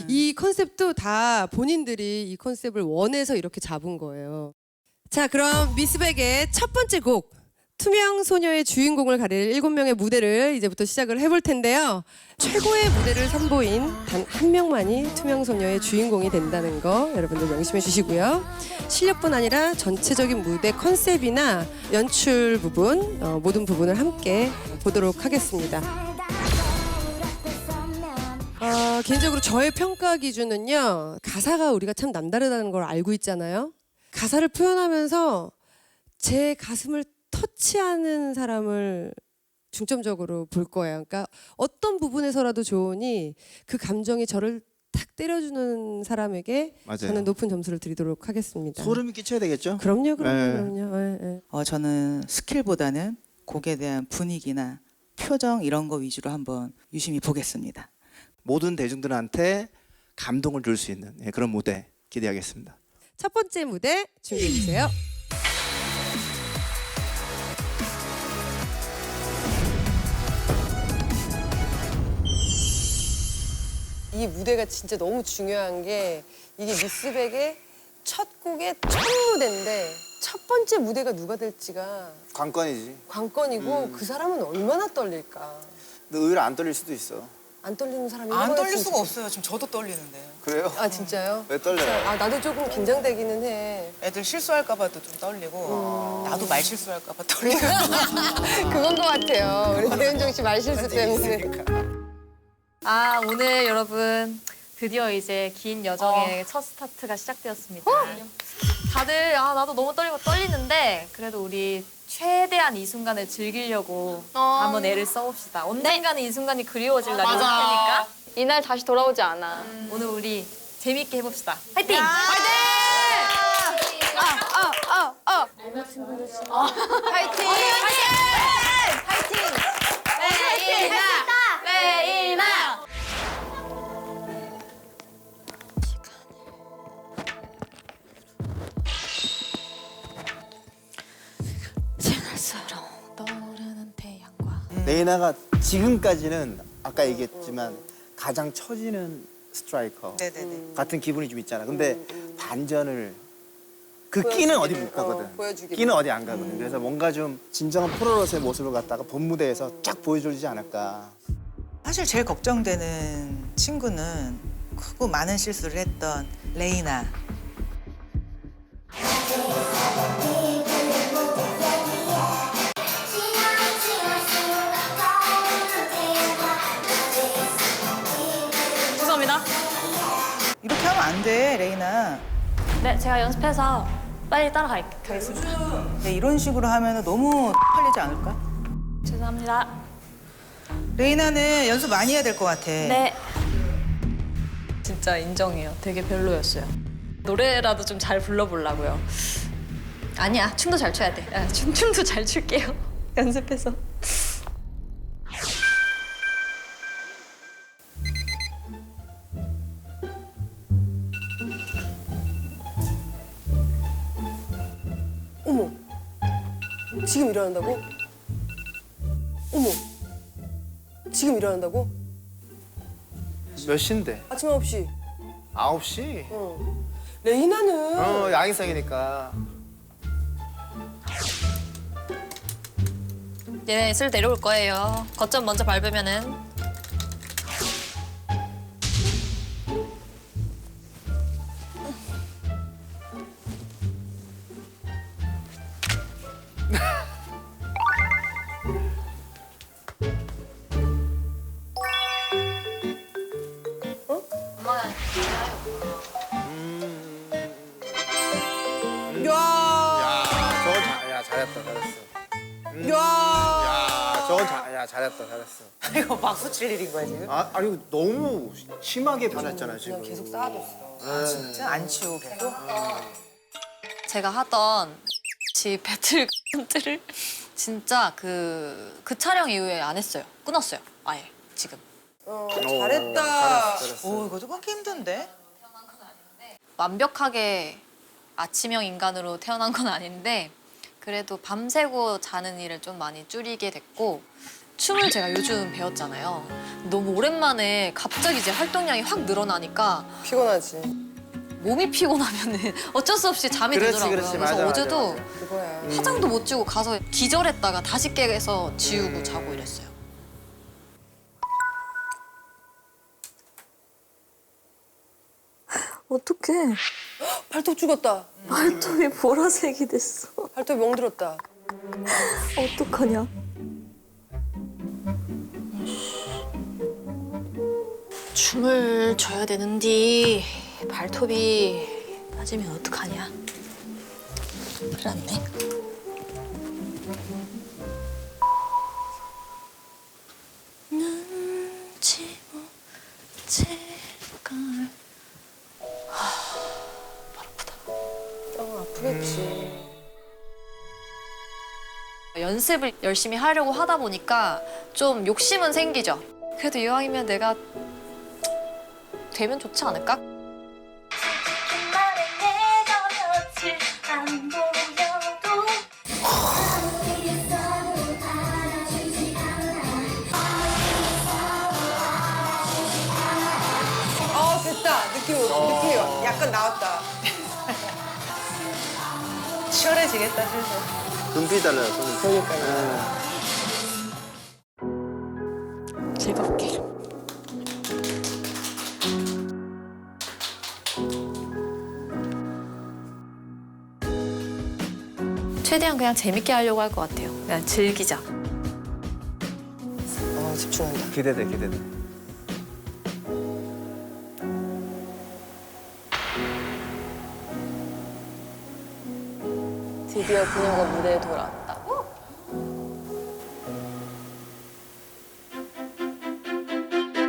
이 컨셉도 다 본인들이 이 컨셉을 원해서 이렇게 잡은 거예요. 자, 그럼 미스백의 첫 번째 곡 투명 소녀의 주인공을 가릴 7명의 무대를 이제부터 시작을 해볼 텐데요. 최고의 무대를 선보인 단 한 명만이 투명 소녀의 주인공이 된다는 거 여러분들 명심해 주시고요. 실력뿐 아니라 전체적인 무대 컨셉이나 연출 부분 모든 부분을 함께 보도록 하겠습니다. 개인적으로 저의 평가 기준은요. 가사가 우리가 참 남다르다는 걸 알고 있잖아요. 가사를 표현하면서 제 가슴을 터치하는 사람을 중점적으로 볼 거예요. 그러니까 어떤 부분에서라도 좋으니 그 감정이 저를 탁 때려주는 사람에게 맞아요. 저는 높은 점수를 드리도록 하겠습니다. 소름이 끼쳐야 되겠죠? 그럼요. 네. 네. 저는 스킬보다는 곡에 대한 분위기나 표정 이런 거 위주로 한번 유심히 보겠습니다. 모든 대중들한테 감동을 줄 수 있는 그런 무대 기대하겠습니다. 첫 번째 무대 준비해 주세요. 이 무대가 진짜 너무 중요한 게 이게 미스백의 첫 곡의 첫 무대인데 첫 번째 무대가 누가 될지가 관건이지. 관건이고 그 사람은 얼마나 떨릴까. 근데 의외로 안 떨릴 수도 있어. 안 떨리는 사람이 안 떨릴 수가 없어요. 지금 저도 떨리는데요. 그래요? 아 진짜요? 왜 떨려요? 아 나도 조금 긴장되기는 해. 애들 실수할까 봐도 좀 떨리고 나도 말 실수할까 봐 떨리고. 그건 것 같아요. 우리 배은정 씨 말실수 때문에. 오늘 여러분 드디어 이제 긴 여정의 첫 스타트가 시작되었습니다. 다들 나도 너무 떨리는데 그래도 우리 최대한 이 순간을 즐기려고 한번 애를 써봅시다. 언젠가는 이 순간이 그리워질 날이 올 테니까 이날 다시 돌아오지 않아. 오늘 우리 재밌게 해봅시다. 화이팅! 파이팅! 레이나! 레이나가 지금까지는 아까 얘기했지만 가장 처지는 스트라이커 같은 기분이 좀 있잖아. 근데 반전을 그 끼는 어디 못 가거든. 보여주기로. 끼는 어디 안 가거든. 그래서 뭔가 좀 진정한 프로로서의 모습을 갖다가 본 무대에서 쫙 보여주지 않을까. 사실 제일 걱정되는 친구는 크고 많은 실수를 했던 레이나. 죄송합니다. 이렇게 하면 안 돼, 레이나. 네, 제가 연습해서 빨리 따라가겠습니다. 근데 이런 식으로 하면 너무 팔리지 않을까? 죄송합니다. 레이나는 연습 많이 해야 될 것 같아. 네. 진짜 인정해요. 되게 별로였어요. 노래라도 좀 잘 불러보려고요. 아니야, 춤도 잘 춰야 돼. 춤도 잘 출게요. 연습해서. 어머, 지금 일어난다고? 어머, 지금 일어난다고? 몇 시인데? 아침 9시. 9시? 레이나는 야행성이니까. 얘네 슬 내려올 거예요. 거점 먼저 밟으면은. 잘했다, 잘했어. 잘했다, 잘했어. 이거 박수 칠 일인 거야 지금? 아니 너무 심하게 변했잖아 지금. 그냥 계속 쌓아뒀어. 아, 진짜 안 치우고. 제가 하던 배틀 컨트를 진짜 그 촬영 이후에 안 했어요. 끊었어요. 아예 지금. 잘했다. 잘했어. 오, 이것도 끊기 힘든데? 완벽하게 아침형 인간으로 태어난 건 아닌데 그래도 밤새고 자는 일을 좀 많이 줄이게 됐고 춤을 제가 요즘 배웠잖아요. 너무 오랜만에 갑자기 이제 활동량이 확 늘어나니까 피곤하지. 몸이 피곤하면은 어쩔 수 없이 잠이 들더라고요. 그래서 그래서 어제도 그거야. 화장도 못 지우고 가서 기절했다가 다시 깨서 지우고 자고 이랬어요. 어떡해. 발톱 죽었다. 발톱이 보라색이 됐어. 발톱 멍들었다. 어떡하냐. 춤을 춰야 되는데 발톱이 빠지면 어떡하냐. 큰일 났네. 눈치 못 챌걸. 아프겠지. 연습을 열심히 하려고 하다 보니까 좀 욕심은 생기죠. 그래도 이왕이면 내가 되면 좋지 않을까? 됐다. 느낌이 약간 나왔다. 치열해지겠다, 슬슬. 눈빛 달라요, 손이. 그러니까요. 즐겁게. 최대한 그냥 재밌게 하려고 할 것 같아요. 그냥 즐기자. 집중한다. 기대돼, 기대돼. 드디어 그녀가 무대에 돌아왔다.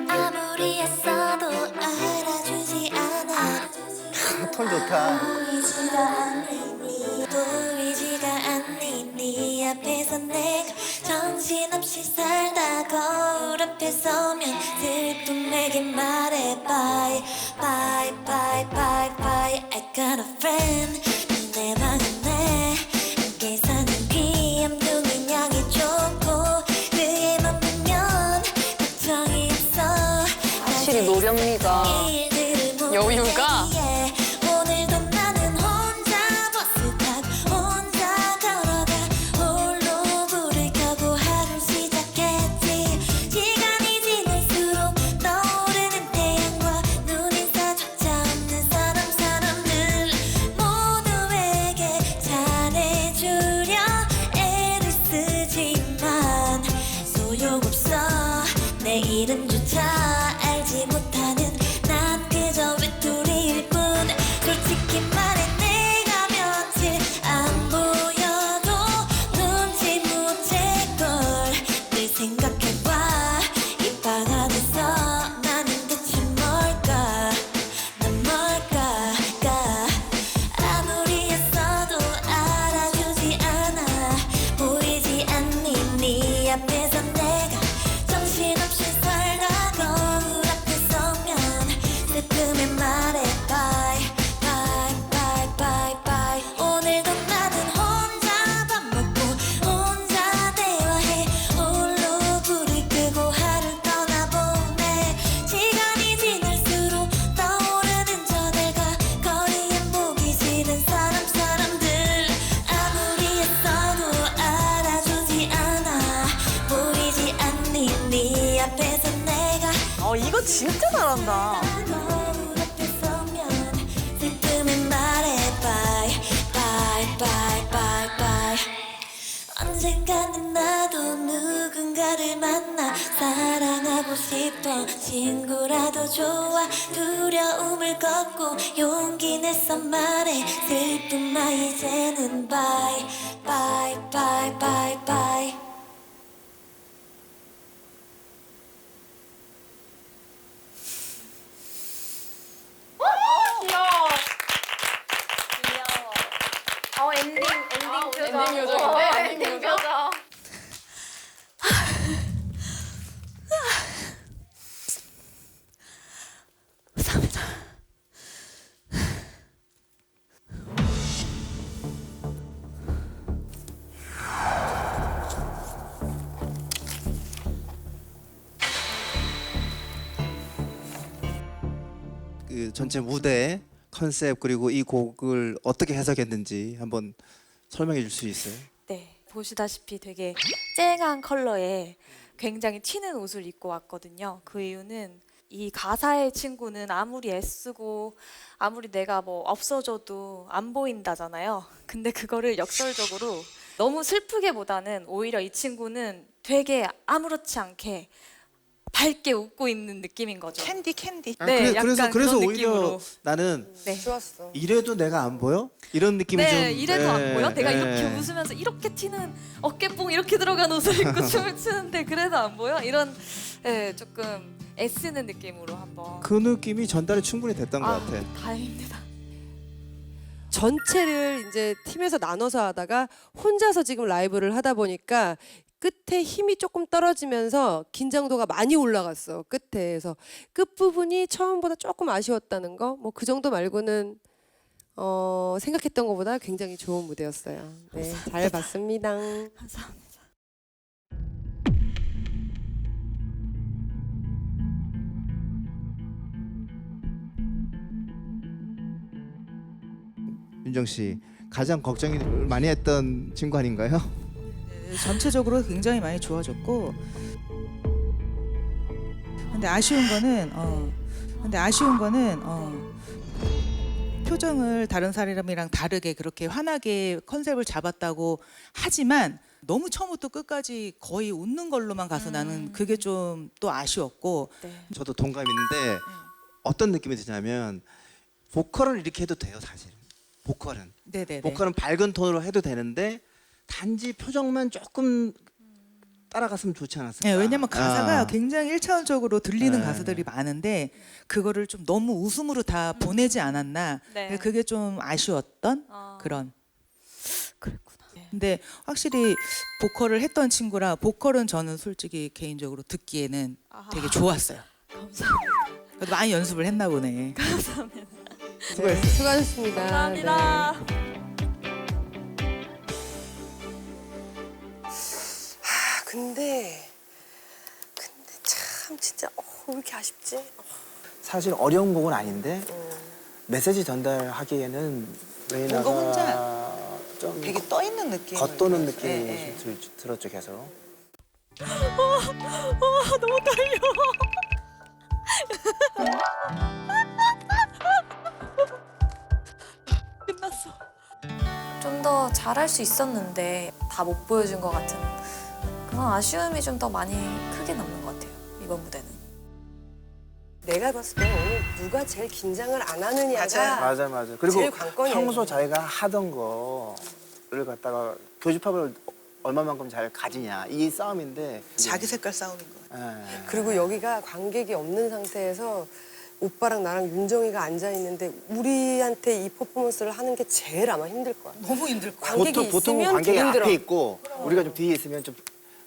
아무리 애써도 알아주지 않아. 톤 좋다. 보이지가 않니 네 앞에서 내가 정신없이 살다 거울 앞에 서면 슬픈 내게 말해 Bye bye bye bye bye I got a friend 내 방 안에 함께 사는 귀염둥이 양이 좋고 그에 맞으면 걱정이 없어 확실히 노련미가 여유가 오늘도 나는 혼자 버스 타고 혼자 걸어가 홀로 불을 켜고 하루를 시작했지 시간이 지날수록 떠오르는 태양과 눈인사조차 없는 사람들 모두에게 잘해주려 애를 쓰지만 소용없어 내 이름조차 알지 못하는 난 그저 외톨이일 뿐 솔직히 말해 내가 며칠 안 보여도 눈치 못 챌걸 늘 생각해봐 이 방 안에서 나는 대체 뭘까 진짜 잘한다. 거울 앞에 서면 슬픔을 말해 bye bye bye bye bye 언젠가는 나도 누군가를 만나 사랑하고 싶어 친구라도 좋아 두려움을 꺾고 용기 내서 말해 슬픔아 이제는 bye bye bye bye bye 엔딩 표정. 엔딩 표정인데? 엔딩 표정. 감사합니다. 그 전체 무대 컨셉 그리고 이 곡을 어떻게 해석했는지 한번 설명해 줄 수 있어요? 네, 보시다시피 되게 쨍한 컬러에 굉장히 튀는 옷을 입고 왔거든요. 그 이유는 이 가사의 친구는 아무리 애쓰고 아무리 내가 뭐 없어져도 안 보인다잖아요. 근데 그거를 역설적으로 너무 슬프게보다는 오히려 이 친구는 되게 아무렇지 않게 밝게 웃고 있는 느낌인 거죠. 캔디. 네, 약간 그래서 그런 오히려 느낌으로. 나는 네. 좋았어. 이래도 내가 안 보여? 이런 느낌이 좀. 네, 이래도 안 보여? 내가 네. 이렇게 웃으면서 이렇게 튀는 어깨뽕 이렇게 들어간 옷을 입고 춤을 추는데 그래도 안 보여? 이런 네, 조금 애쓰는 느낌으로 한번. 그 느낌이 전달이 충분히 됐던 것 같아. 다행입니다. 전체를 이제 팀에서 나눠서 하다가 혼자서 지금 라이브를 하다 보니까 끝에 힘이 조금 떨어지면서 긴장도가 많이 올라갔어. 끝에서 끝부분이 처음보다 조금 아쉬웠다는 거. 뭐 그 정도 말고는 생각했던 것보다 굉장히 좋은 무대였어요. 네, 잘 봤습니다. 감사합니다. 윤정 씨 가장 걱정이 많이 했던 친구 아닌가요? 전체적으로 굉장히 많이 좋아졌고 근데 아쉬운 거는 표정을 다른 사람이랑 다르게 그렇게 환하게 컨셉을 잡았다고 하지만 너무 처음부터 끝까지 거의 웃는 걸로만 가서 나는 그게 좀 또 아쉬웠고 저도 동감인데 어떤 느낌이 드냐면 보컬은 이렇게 해도 돼요 사실. 보컬은 밝은 톤으로 해도 되는데 단지 표정만 조금 따라갔으면 좋지 않았을까? 네, 왜냐면 가사가 굉장히 일차원적으로 들리는 가수들이 많은데 그거를 좀 너무 웃음으로 다 보내지 않았나. 네. 그게 좀 아쉬웠던 그런. 그랬구나. 근데 확실히 보컬을 했던 친구라 보컬은 저는 솔직히 개인적으로 듣기에는 되게 좋았어요. 감사합니다. 그래도 많이 연습을 했나 보네. 감사합니다. 수고했어요. 수고하셨습니다. 감사합니다. 네. 근데 참 진짜 왜 이렇게 아쉽지? 사실 어려운 곡은 아닌데 메시지 전달하기에는 레이나가 뭔가 혼자 좀 되게 떠 있는 느낌. 겉도는 느낌이 좀 들었죠 계속. 너무 떨려. 끝났어. 좀 더 잘할 수 있었는데 다 못 보여준 것 같은 그런 아쉬움이 좀 더 많이 크게 남는 것 같아요. 이번 무대는. 내가 봤을 때 오늘 누가 제일 긴장을 안 하느냐가 맞아. 그리고 제일 관건이에요. 평소 자기가 하던 거를 갖다가 교집합을 얼마만큼 잘 가지냐 이 싸움인데 자기 색깔 싸움인 거야. 그리고 여기가 관객이 없는 상태에서 오빠랑 나랑 윤정이가 앉아 있는데 우리한테 이 퍼포먼스를 하는 게 제일 아마 힘들 거야. 너무 힘들 거야. 관객이 보통 있으면 관객이 더 힘들어. 앞에 있고 우리가 좀 뒤에 있으면 좀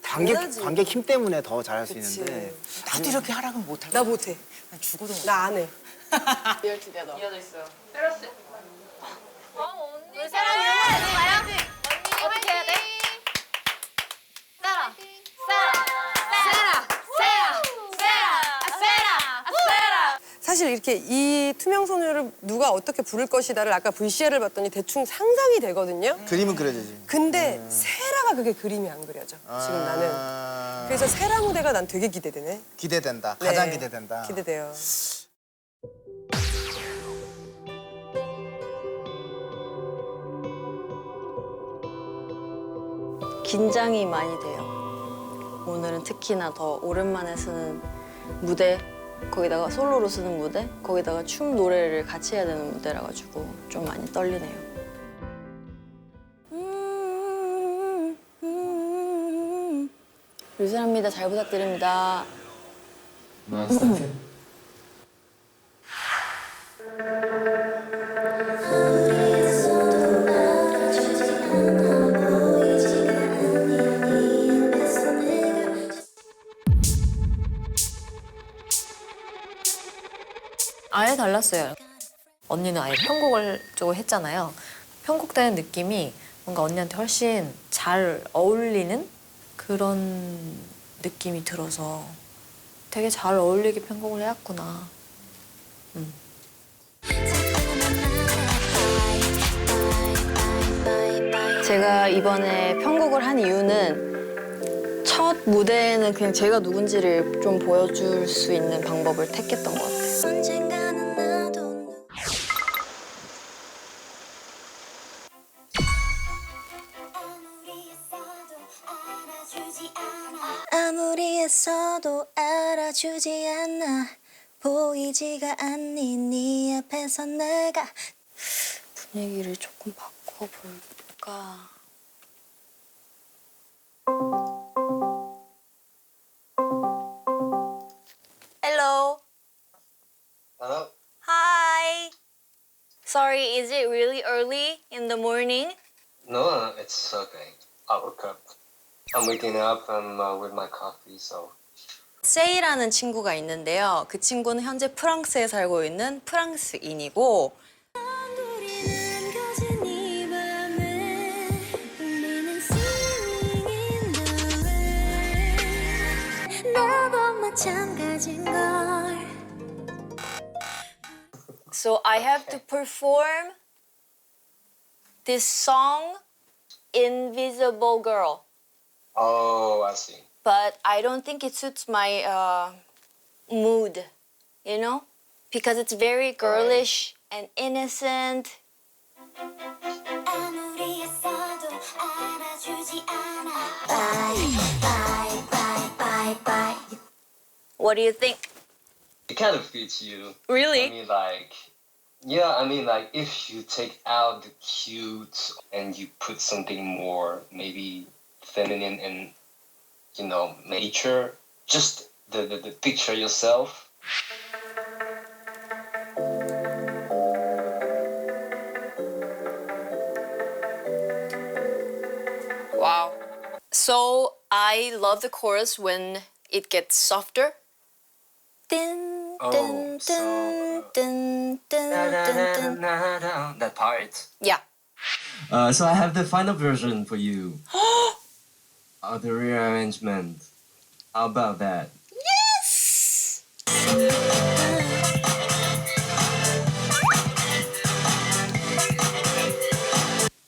당연하지. 관객 힘 때문에 더 잘할 수 그치. 있는데 나도 이렇게 하라고 못할 나 못해. 난 죽어도 못. 나 안 해. 이어져 있어요. 세라 씨. 우리 세라님 가야지. 언니 어떻게 해야 돼? 사실 이렇게 이 투명소녀를 누가 어떻게 부를 것이다를 아까 VCR을 봤더니 대충 상상이 되거든요. 그림은 그려지지. 근데 세라가 그게 그림이 안 그려져. 지금 나는. 그래서 세라 무대가 난 되게 기대되네. 기대된다. 네. 가장 기대된다. 기대돼요. 긴장이 많이 돼요. 오늘은 특히나 더 오랜만에 쓰는 무대, 거기다가 솔로로 쓰는 무대, 거기다가 춤 노래를 같이 해야 되는 무대라 가지고 좀 많이 떨리네요. 유진아입니다. 잘 부탁드립니다. 아예 달랐어요. 언니는 아예 편곡을 쪽을 했잖아요. 편곡되는 느낌이 뭔가 언니한테 훨씬 잘 어울리는 그런 느낌이 들어서 되게 잘 어울리게 편곡을 해왔구나. 제가 이번에 편곡을 한 이유는 첫 무대에는 그냥 제가 누군지를 좀 보여줄 수 있는 방법을 택했던 것 같아요. 아무리 애써도 알아주지 않아 보이지가 않니 네 앞에서 내가 분위기를 조금 바꿔볼까? Hello. Hello. Hi. Sorry, is it really early in the morning? No, it's okay. I woke up. I'm waking up. I'm with my coffee, so. 세이라는 친구가 있는데요. 그 친구는 현재 프랑스에 살고 있는 프랑스인이고 So I have to perform this song, Invisible Girl. Oh, I see. But I don't think it suits my mood, you know? Because it's very girlish and innocent. What do you think? It kind of fits you. Really? I mean, like, yeah, I mean, like, if you take out the cute and you put something more maybe feminine and, you know, nature, just the picture yourself. Wow. So I love the chorus when it gets softer. Dun, dun, dun, dun, dun, dun, dun. That part. Yeah. So I have the final version for you. The rearrangement. How about that? Yes!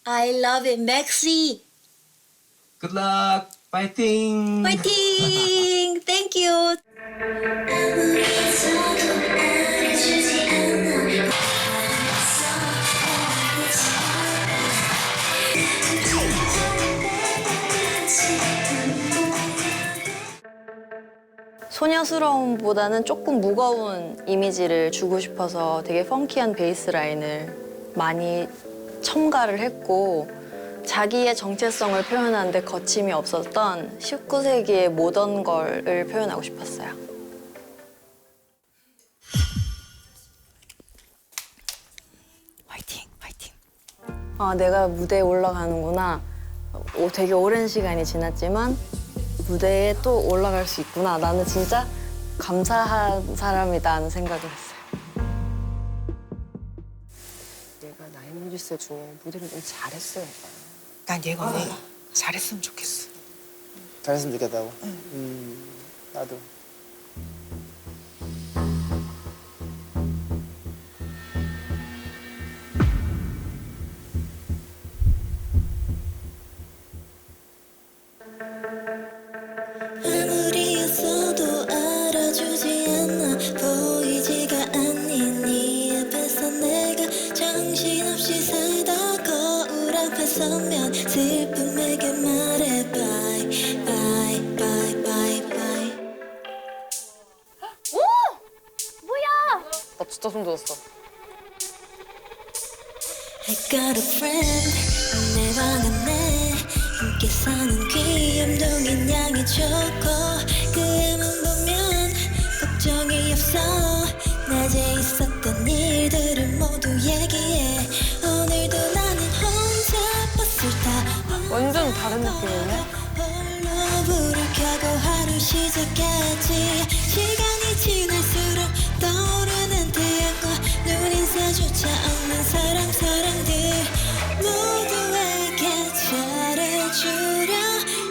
I love it, Maxi. Good luck. Fighting. Fighting! Thank you. 소녀스러움보다는 조금 무거운 이미지를 주고 싶어서 되게 펑키한 베이스 라인을 많이 첨가를 했고 자기의 정체성을 표현하는데 거침이 없었던 19세기의 모던 걸을 표현하고 싶었어요. 화이팅! 화이팅! 아, 내가 무대에 올라가는구나. 되게 오랜 시간이 지났지만 무대에 또 올라갈 수 있구나. 나는 진짜 감사한 사람이다 하는 생각을 했어요. 얘가 나인뮤지스 중에 무대를 좀 잘했어요. 난 얘가 오늘 잘했으면 좋겠어. 잘했으면 좋겠다고? 나도. 정신없이 살다 거울 앞에 서면 슬픔에게 말해 bye bye bye bye bye. 나 진짜 손 돋았어. I got a friend 내 방 안에 함께 사는 귀염둥인 양이 좋고 그의 몸 보면 걱정이 없어. 낮에 있었던 일들을 모두 얘기해. 오늘도 나는 혼자 버스를 타 완전 다른 느낌이네. 홀로 불을 켜고 하루 시작했지. 시간이 지날수록 떠오르는 태양과 눈인사조차 없는 사람들 모두에게 잘해주려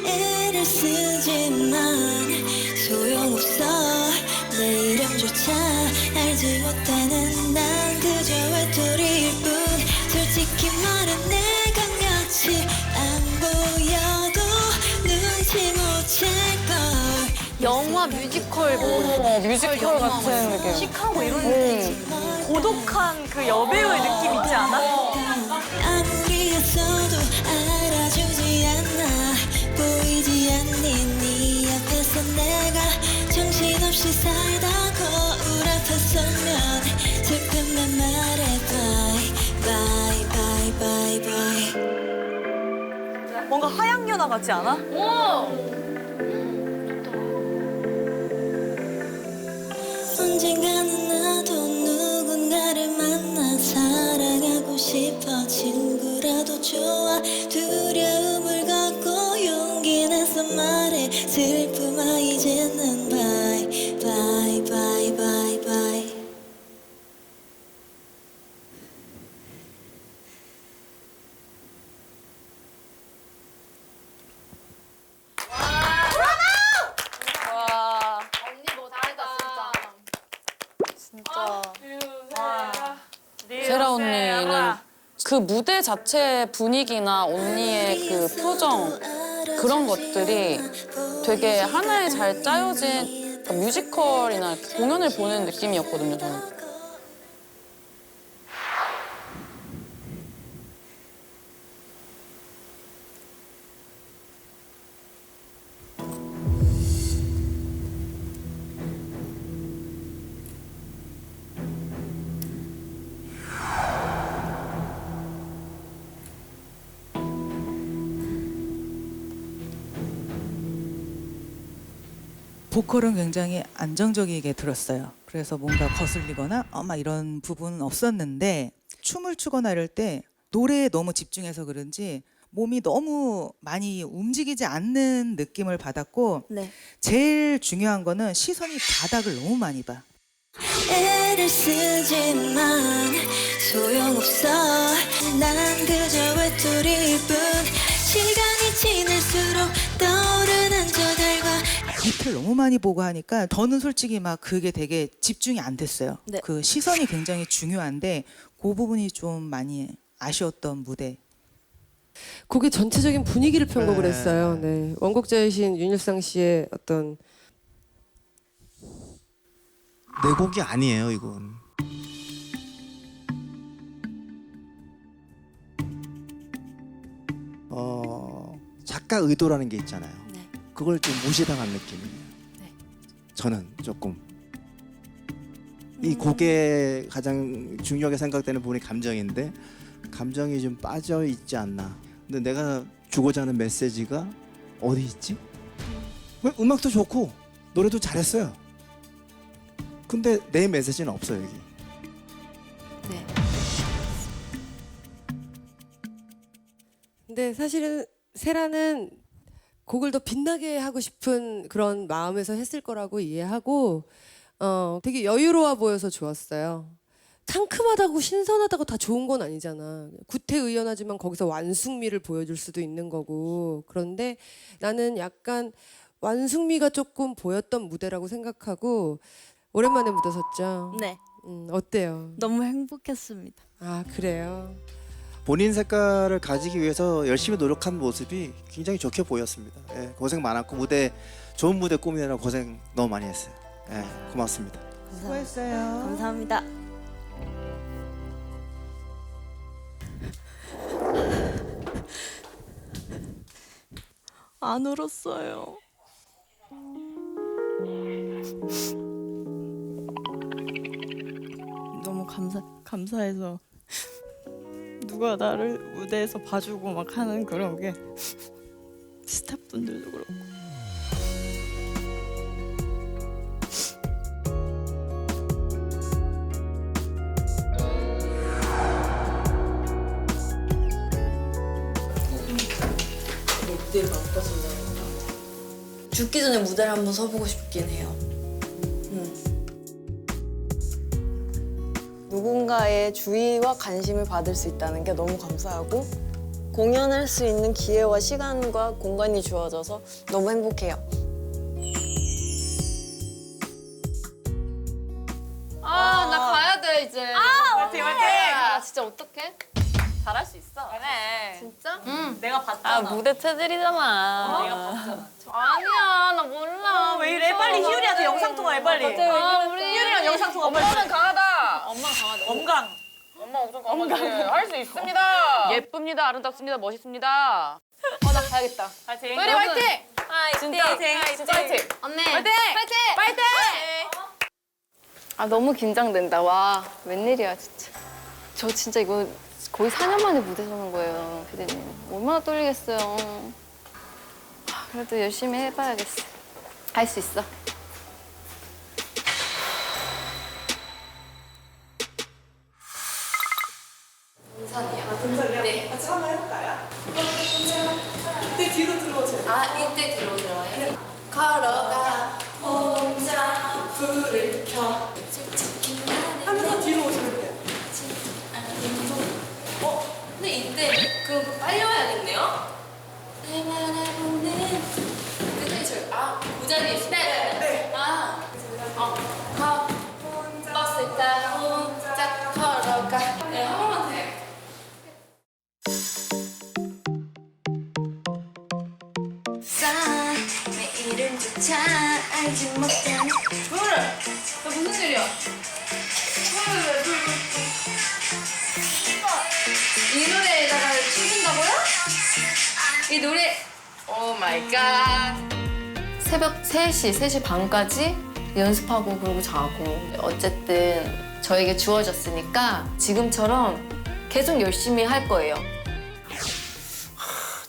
애를 쓰지만 소용없어. 내 이름조차 알지 못하는 난 그저 외톨이일 뿐. 솔직히 말해 내가 며칠 안 보여도 눈치 못 챌걸. 영화 뮤지컬 보고 뮤지컬 같은 느낌. 시카고 이런 느낌. 고독한 그 여배우의 느낌 있지 않아? 아무리 했어도 알아주지 않아. 보이지 않니 네 앞에서 내가 정신없이 살다 거울 앞에 서면 슬픔만 말해 bye bye bye bye bye. 뭔가 하양연화 같지 않아? 언젠가는 나도 누군가를 만나 사랑하고 싶어. 친구라도 좋아. 두려움을 갖고 용기 내서 말해 슬픔아 이제는 bye bye bye bye bye. 와, 언니 뭐 잘했다 진짜. 세라 언니는 그 무대 자체 분위기나 언니의 그 표정 그런 것들이 되게 하나에 잘 짜여진 뮤지컬이나 공연을 보는 느낌이었거든요, 저는. 보컬은 굉장히 안정적이게 들었어요. 그래서 뭔가 거슬리거나 막 이런 부분은 없었는데 춤을 추거나 이럴 때 노래에 너무 집중해서 그런지 몸이 너무 많이 움직이지 않는 느낌을 받았고 네. 제일 중요한 거는 시선이 바닥을 너무 많이 봐. 애를 쓰지만 소용없어. 난 그저 외톨이일 뿐. 시간이 지날수록 떠오르는 저들과 잎을 너무 많이 보고 하니까 저는 솔직히 막 그게 되게 집중이 안 됐어요. 네. 그 시선이 굉장히 중요한데 그 부분이 좀 많이 아쉬웠던 무대. 곡의 전체적인 분위기를 편곡을 네. 했어요. 네. 원곡자이신 윤일상 씨의 어떤 내 곡이 아니에요, 이건. 작가 의도라는 게 있잖아요. 네. 그걸 좀 무시당한 느낌이에요. 네. 저는 조금. 이 곡에 가장 중요하게 생각되는 부분이 감정인데 감정이 좀 빠져 있지 않나. 근데 내가 주고자 하는 메시지가 어디 있지? 음악도 좋고 노래도 잘했어요. 근데 내 메시지는 없어 여기. 네. 근데 사실은 세라는 곡을 더 빛나게 하고 싶은 그런 마음에서 했을 거라고 이해하고 되게 여유로워 보여서 좋았어요. 상큼하다고 신선하다고 다 좋은 건 아니잖아. 구태의연하지만 거기서 완숙미를 보여줄 수도 있는 거고. 그런데 나는 약간 완숙미가 조금 보였던 무대라고 생각하고 오랜만에 묻어섰죠. 네. 어때요? 너무 행복했습니다. 아 그래요? 본인 색깔을 가지기 위해서 열심히 노력한 모습이 굉장히 좋게 보였습니다. 예, 고생 많았고 좋은 무대 꾸미느라 고생 너무 많이 했어요. 예, 고맙습니다. 수고했어요. 감사합니다. 안 울었어요. 너무 감사해서 누가 나를 무대에서 봐주고 막 하는 그런 게 스태프분들도 그렇고. 무대를 바꿔서 죽기 전에 무대를 한번 서보고 싶긴 해요. 누군가의 주의와 관심을 받을 수 있다는 게 너무 감사하고 공연할 수 있는 기회와 시간과 공간이 주어져서 너무 행복해요. 아, 나 가야 돼 이제. 화이팅, 화이팅! 아, 진짜 어떡해? 잘할 수 있어. 그래. 진짜? 응. 내가 봤잖아. 무대 체질이잖아. 내가 봤잖아. 아니야, 나 몰라. 왜 이래? 빨리 희율이한테 영상 통화해 빨리. 우리 희율이랑 영상 통화 빨리. 엄마는 강하다. 엄마 강하다. 엄강. 엄마 엄청 강하지. 할 수 있습니다. 예쁩니다. 아름답습니다. 멋있습니다. 나 가야겠다. 화이팅. 소율이 화이팅! 진짜 화이팅. 언니. 화이팅! 화이팅! 아, 너무 긴장된다. 와, 웬일이야, 진짜. 저 진짜 이거 거의 4년 만에 무대 서는 거예요, 피디님. 얼마나 떨리겠어요. 그래도 열심히 해봐야겠어. 할 수 있어. 동선이요? 네. 같이 한번 해볼까요? 이때 뒤로 들어오세요. 아, 이때 뒤로 들어와요? 걸어가 혼자 불을 켜 한 번 더 뒤로 오시면 돼요. 근데 이때 그럼 빨리 와야겠네요? 날 바라보는 그 자리에 있을 때? 네. 버스 타 혼자 걸어가 네, 한 번만 돼. 내 이름조차 알지 못한 너 무슨 일이야? 이 노래에다가 춤춘다고요? 이 노래 오 마이 갓. 새벽 3시 반까지 연습하고 그러고 자고 어쨌든 저에게 주어졌으니까 지금처럼 계속 열심히 할 거예요.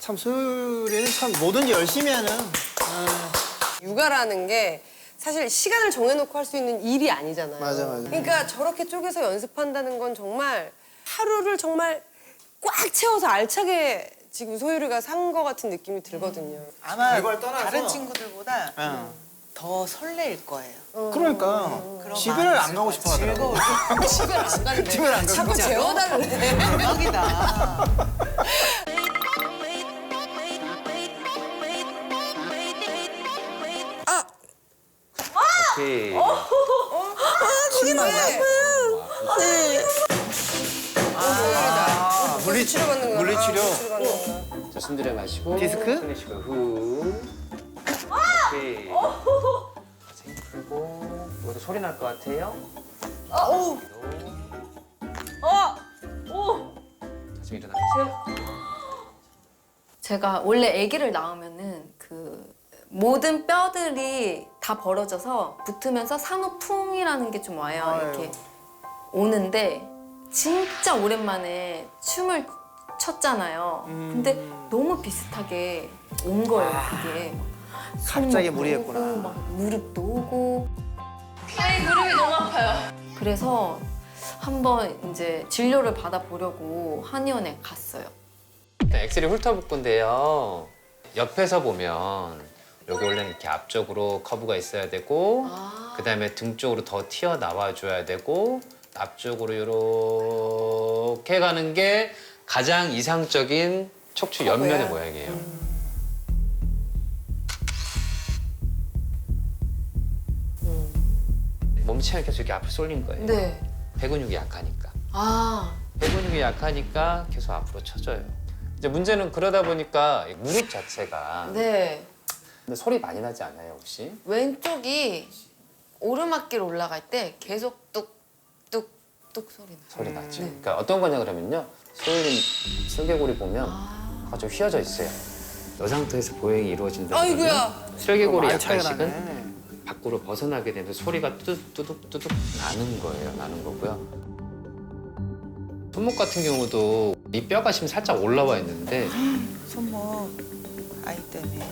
참 소율이는 참 뭐든지 열심히 하는. 육아라는 게 사실 시간을 정해놓고 할 수 있는 일이 아니잖아요. 맞아. 그러니까 저렇게 쪼개서 연습한다는 건 정말 하루를 정말 꽉 채워서 알차게 지금 소율이가 산 것 같은 느낌이 들거든요. 아마 이걸 떠나서- 다른 친구들보다 응. 더 설레일 거예요. 그러니까 집에를 안 가고 싶어 하더라고. 집에 안 가는데. 집에 안 가고 자꾸 싶지 않아? 재워달래. 대박이다. 오케이. 그게 뭐야? 네. 물리치료 받는 거야. 물리치료. 자, 숨 들여 마시고. 디스크? 숨내쉬고 후. 오케이. 자세 풀고. 이것도 소리 날 것 같아요? 자, 지금 일어나세요. 제가 원래 아기를 낳으면은 그 모든 뼈들이 다 벌어져서 붙으면서 산후풍이라는 게 좀 와요. 이렇게 오는데 진짜 오랜만에 춤을 췄잖아요. 근데 너무 비슷하게 온 거예요, 그게. 갑자기 손목 무리했구나. 오고, 막 무릎도 오고. 아이, 무릎이 너무 아파요. 그래서 한번 이제 진료를 받아보려고 한의원에 갔어요. 일단 엑스레이 훑어볼 건데요. 옆에서 보면 여기 원래는 이렇게 앞쪽으로 커브가 있어야 되고 그다음에 등 쪽으로 더 튀어나와 줘야 되고 앞쪽으로 이렇게 가는 게 가장 이상적인 척추 옆면의 모양이에요. 몸체가 계속 이렇게 앞으로 쏠린 거예요. 네. 배근육이 약하니까. 아. 배근육이 약하니까 계속 앞으로 쳐져요. 이제 문제는 그러다 보니까 무릎 자체가 네. 근데 소리 많이 나지 않아요 혹시? 왼쪽이 오르막길 올라갈 때 계속 뚝뚝뚝 소리 나요. 소리 나죠. 그러니까 어떤 거냐 그러면요. 소율님 슬개골이 보면 좀 휘어져 있어요. 여상통에서 보행이 이루어진다는 아이고야. 거는 슬개골이 많이 차이가 약간씩은 나네. 밖으로 벗어나게 되면서 소리가 뚜둑뚜둑 나는 거예요. 나는 거고요. 손목 같은 경우도 이 뼈가 지금 살짝 올라와 있는데 손목 아이 때문에.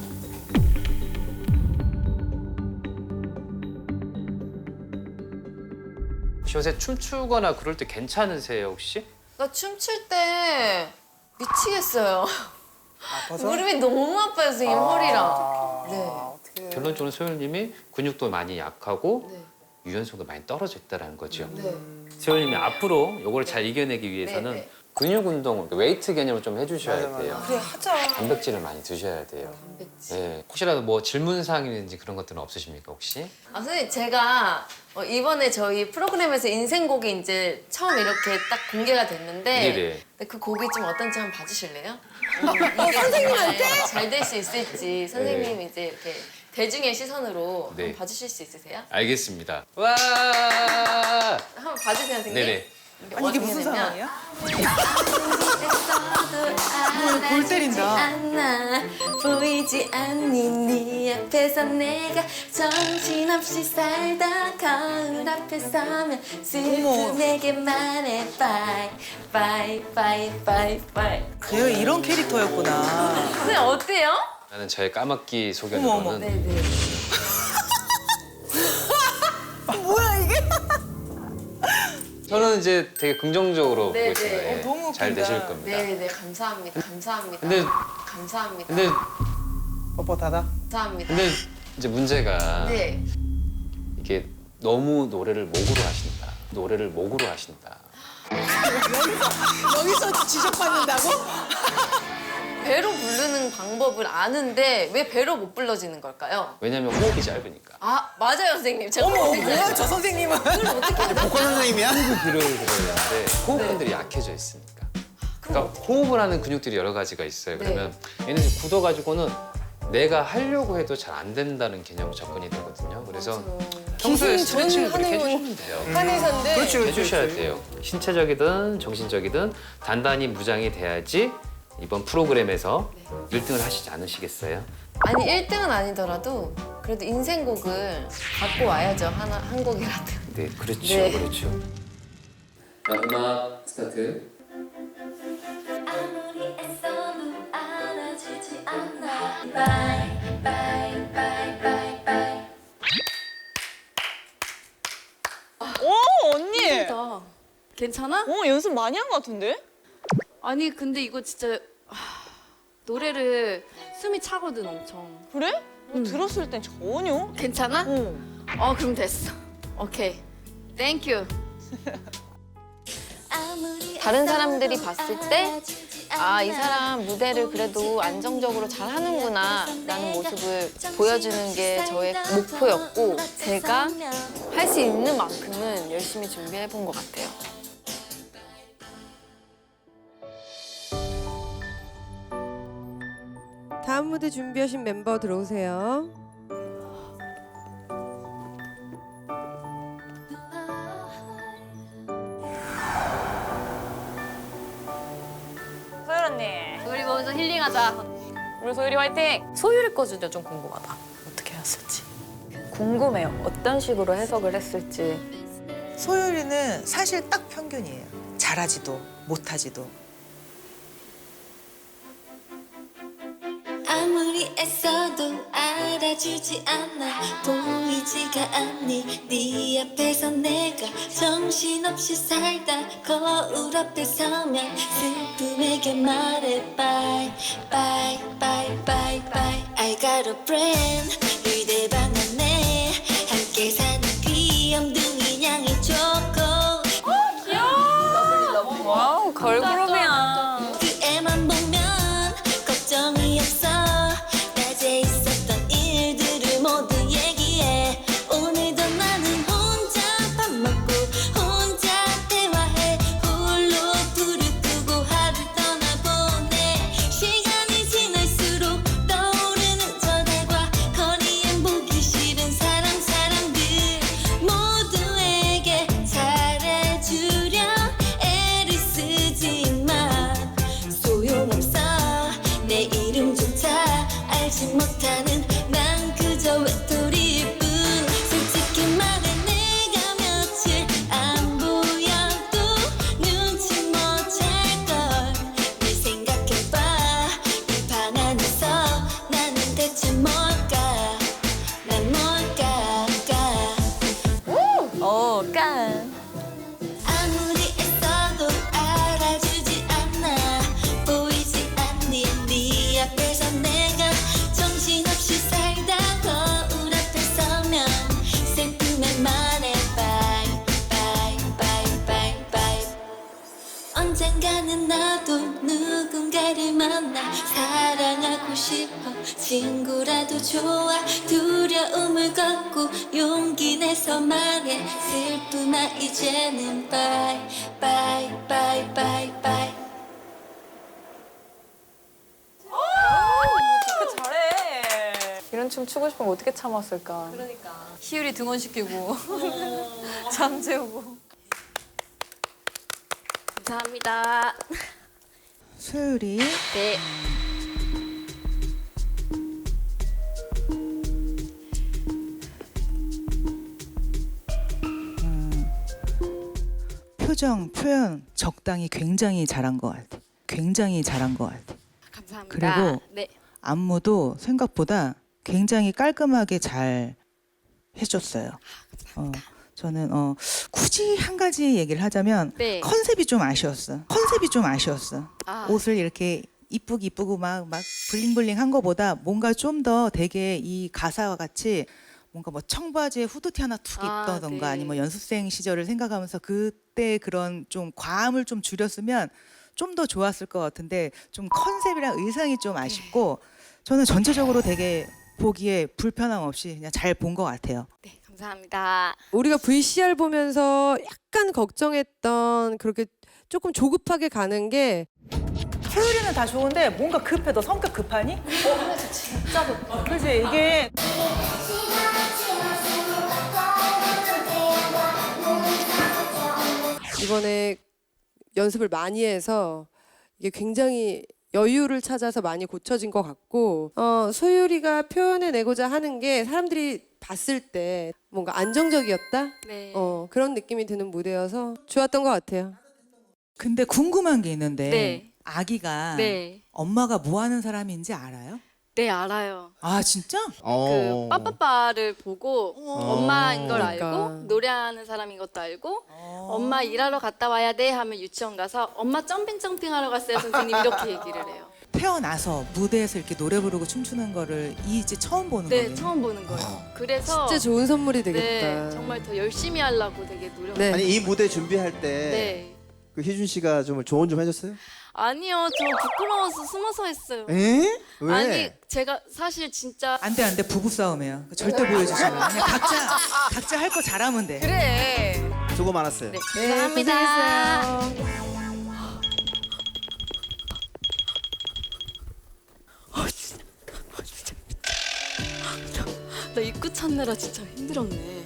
혹시 요새 춤추거나 그럴 때 괜찮으세요 혹시? 나 춤출 때 미치겠어요. 아파서? 무릎이 너무 아파요, 선생님, 허리랑. 네. 결론적으로 소율님이 근육도 많이 약하고 네. 유연성도 많이 떨어져 있다는 거죠. 네. 소율님이 앞으로 이걸 잘 이겨내기 위해서는 네, 네. 근육 운동을 웨이트 개념을 좀 해주셔야 맞아, 돼요. 그래 하자. 단백질을 많이 드셔야 돼요. 단백질. 네. 혹시라도 뭐 질문 사항이든지 그런 것들은 없으십니까 혹시? 아, 선생님, 제가 이번에 저희 프로그램에서 인생곡이 이제 처음 이렇게 딱 공개가 됐는데 네네. 근데 그 곡이 좀 어떤지 한번 봐주실래요? 선생님한테? 잘 될 수 있을지 선생님 이제 이렇게 대중의 시선으로 네. 한번 봐주실 수 있으세요? 알겠습니다. 와! 한번 봐주세요, 선생님. 네네. 아니 이게 무슨 어떻게 상황이야? 골 때린다. 않아 보이지 않니 네 앞에서 내가 정신없이 살다 거울 앞에 서면 슬픔에게 말해 bye bye bye bye bye. 얘가 이런 캐릭터였구나. 선생님 어때요? 나는 저의 까마귀 어머, 어머. 소견으로는 네네. 뭐야 이게? 저는 이제 되게 긍정적으로 네네. 보고 있어요. 예. 너무 잘 웃긴다. 되실 겁니다. 네네, 감사합니다. 감사합니다. 근데- 감사합니다. 근데 뻣뻣하다? 감사합니다. 근데 이제 문제가 네. 이게 너무 노래를 목으로 하신다. 노래를 목으로 하신다. 여기서 지적받는다고? 배로 부르는 방법을 아는데 왜 배로 못 불러지는 걸까요? 왜냐면 호흡이 짧으니까. 아, 맞아요, 선생님. 제가 어머 그렇게 뭐야 저 선생님은? 보컬 선생님이야? 호흡을 들어야 되는데 호흡근들이 약해져 있으니까. 그러니까 호흡을 하는 근육들이 여러 가지가 있어요. 그러면 얘는 굳어가지고는 내가 하려고 해도 잘 안 된다는 개념으로 접근이 되거든요. 그래서 평소에 스트레칭을 그렇게 해주시면 돼요. 한의사인데. 그렇지, 그렇지, 해주셔야 그렇지. 돼요. 신체적이든 정신적이든 단단히 무장이 돼야지 이번 프로그램에서 1등을 하시지 않으시겠어요? 아니, 1등은 아니더라도 그래도 인생곡을 갖고 와야죠. 한 곡이라도. 네, 그렇죠, 네. 그렇죠. 음악 스타트. 아무리 애써도 알아주지 않아 bye bye bye bye bye. 오 언니. 괜찮아? 연습 많이 한 것 같은데? 아니 근데 이거 진짜 노래를 숨이 차거든 엄청. 그래? 들었을 땐 전혀. 괜찮아? 그럼 됐어. 오케이. 땡큐. 다른 사람들이 봤을 때 아, 이 사람 무대를 그래도 안정적으로 잘 하는구나 라는 모습을 보여주는 게 저의 목표였고 제가 할 수 있는 만큼은 열심히 준비해 본 것 같아요. 다음 무대 준비하신 멤버 들어오세요. 소율 언니. 우리 먼저 힐링하자. 우리 소율이 화이팅. 소율이 거 진짜 좀 궁금하다. 어떻게 했을지. 궁금해요. 어떤 식으로 해석을 했을지. 소율이는 사실 딱 평균이에요. 잘하지도 못하지도. 아무리 애써도 알아주지 않아 보이지가 않니 네 앞에서 내가 정신없이 살다 거울 앞에 서면 슬픔에게 말해 bye bye bye bye bye I got a friend 의대방 안에 함께 사는 귀염둥이 양이 좋고 와우 걸그룹이야. 그 애만 보면 걱정이 없어 낮에 있었던 일들을 모두 얘기해 오늘도 나는 혼자 밥 먹고 혼자 대화해 홀로 불을 끄고 하루 떠나보내 시간이 지날수록 떠오르는 전화과 거리엔 보기 싫은 사람들 모두에게 잘해주려 애를 쓰지만 언젠가는 나도 누군가를 만나 사랑하고 싶어 친구라도 좋아 두려움을 걷고 용기 내서 말해 슬픔아 이제는 bye bye bye bye bye 진짜 잘해. 이런 춤 추고 싶으면 어떻게 참았을까? 그러니까 희율이 등원시키고 잠재우고. 감사합니다. 소율이. 네. 표현 적당히 굉장히 잘한 것 같아. 굉장히 잘한 것 같아. 감사합니다. 그리고 네. 안무도 생각보다 굉장히 깔끔하게 잘 해줬어요. 저는 굳이 한 가지 얘기를 하자면 네. 컨셉이 좀 아쉬웠어. 컨셉이 좀 아쉬웠어. 아. 옷을 이렇게 이쁘고 막 블링블링한 거보다 뭔가 좀 더 되게 이 가사와 같이 뭔가 뭐 청바지에 후드티 하나 툭 입다던가 네. 아니면 연습생 시절을 생각하면서 그때 그런 좀 과함을 좀 줄였으면 좀 더 좋았을 것 같은데 좀 컨셉이랑 의상이 좀 아쉽고 저는 전체적으로 되게 보기에 불편함 없이 그냥 잘 본 것 같아요. 네, 감사합니다. 우리가 VCR 보면서 약간 걱정했던 그렇게 조금 조급하게 가는 게 소율이는 다 좋은데 뭔가 급해. 너 성격 급하니? 진짜 급해. 그치 이게 이번에 연습을 많이 해서 이게 굉장히 여유를 찾아서 많이 고쳐진 것 같고 소율이가 표현해내고자 하는 게 사람들이 봤을 때 뭔가 안정적이었다? 네. 그런 느낌이 드는 무대여서 좋았던 것 같아요. 근데 궁금한 게 있는데 네. 아기가 네. 엄마가 뭐 하는 사람인지 알아요? 네, 알아요. 아 진짜? 그 빠빠빠를 보고 엄마인 걸 그러니까. 알고 노래하는 사람인 것도 알고 엄마 일하러 갔다 와야 돼 하면 유치원 가서 엄마 점핑 하러 갔어요 선생님 이렇게 얘기를 해요. 태어나서 무대에서 이렇게 노래 부르고 춤추는 거를 이제 처음 보는 네, 거예요. 처음 보는 거예요. 그래서 진짜 좋은 선물이 되겠다. 네, 정말 더 열심히 하려고 되게 노력. 네. 아니 이 무대 준비할 때 네. 그 희준 씨가 좀 조언 좀 해줬어요? 아니요, 저 부끄러워서 숨어서 했어요. 에? 왜? 아니, 제가 사실 진짜 안돼 부부 싸움이에요. 절대 보여주시면 그냥 각자 할 거 잘하면 돼. 그래. 수고 많았어요. 네, 감사합니다. 고생했어요. 나 입구 찾느라 진짜 힘들었네.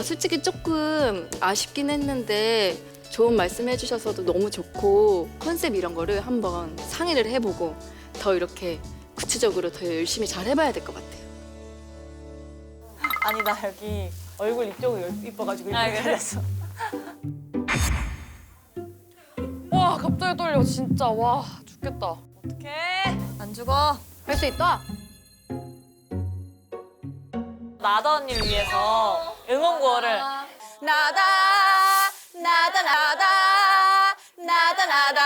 솔직히 조금 아쉽긴 했는데 좋은 말씀 해주셔서도 너무 좋고 컨셉 이런 거를 한번 상의를 해보고 더 이렇게 구체적으로 더 열심히 잘 해봐야 될 것 같아요. 아니 나 여기 얼굴 이쪽이 이뻐가지고 이렇게 잘했어. 와 갑자기 떨려 진짜 와 죽겠다. 어떡해? 안 죽어. 할 수 있다. 나다 언니를 위해서 응원구호를 나다 나다 나다 나다 나다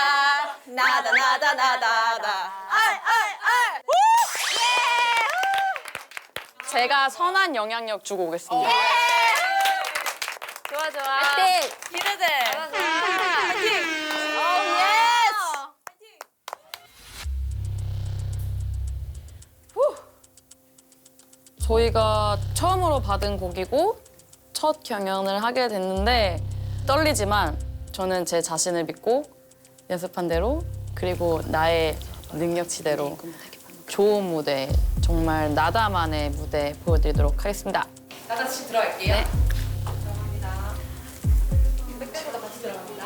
나다 나다 나다 알알알 제가 선한 영향력 주고 오겠습니다. 좋아 좋아 화이팅! 기대돼 파이팅 오 예스 저희가 처음으로 받은 곡이고 첫 경연을 하게 됐는데 떨리지만 저는 제 자신을 믿고 연습한 대로 그리고 나의 능력치대로 좋은 무대, 정말 나다만의 무대 보여드리도록 하겠습니다. 나다 씨 들어갈게요. 네. 들어갑니다. 백대보다 같이 들어갑니다.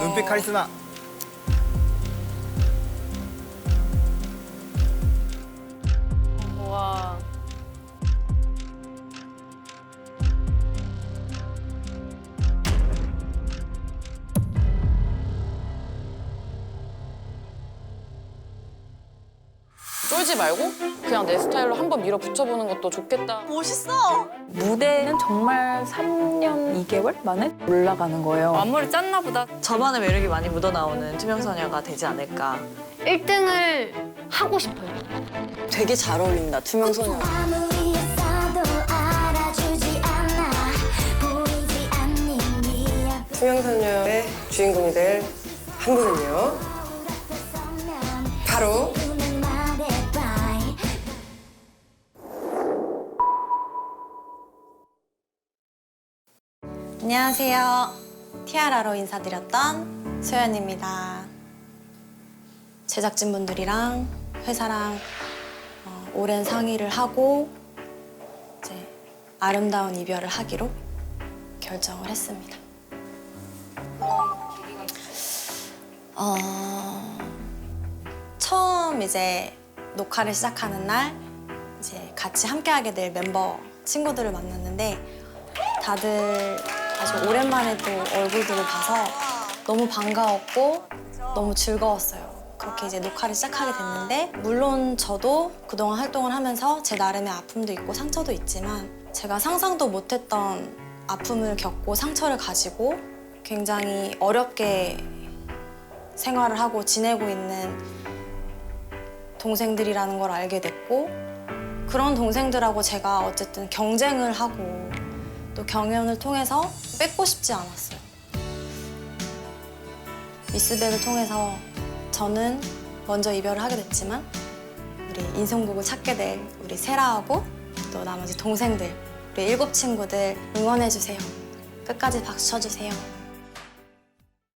눈빛 카리스마. 와. 쫄지 말고 그냥 내 스타일로 한번 밀어붙여보는 것도 좋겠다. 멋있어. 무대는 정말 3년 2개월 만에 올라가는 거예요. 안무를 짰나 보다. 저만의 매력이 많이 묻어나오는 투명소녀가 되지 않을까. 1등을 하고 싶어요. 되게 잘 어울린다, 투명소녀. 아무리 했어도 알아주지 않아 보이지 않는 네 앞에 투명소녀의 주인공이 될 한 분은요. 바로 안녕하세요. 티아라로 인사드렸던 소연입니다. 제작진분들이랑 회사랑 오랜 상의를 하고 이제 아름다운 이별을 하기로 결정을 했습니다. 처음 이제 녹화를 시작하는 날 이제 같이 함께하게 될 멤버 친구들을 만났는데 다들 아주 오랜만에 또 얼굴들을 봐서 너무 반가웠고 너무 즐거웠어요. 그렇게 이제 녹화를 시작하게 됐는데 물론 저도 그동안 활동을 하면서 제 나름의 아픔도 있고 상처도 있지만 제가 상상도 못했던 아픔을 겪고 상처를 가지고 굉장히 어렵게 생활을 하고 지내고 있는 동생들이라는 걸 알게 됐고 그런 동생들하고 제가 어쨌든 경쟁을 하고 또 경연을 통해서 뺏고 싶지 않았어요. 미스백을 통해서 저는 먼저 이별을 하게 됐지만 우리 인생복을 찾게 될 우리 세라하고 또 나머지 동생들 우리 7 친구들 응원해주세요. 끝까지 박수 쳐주세요.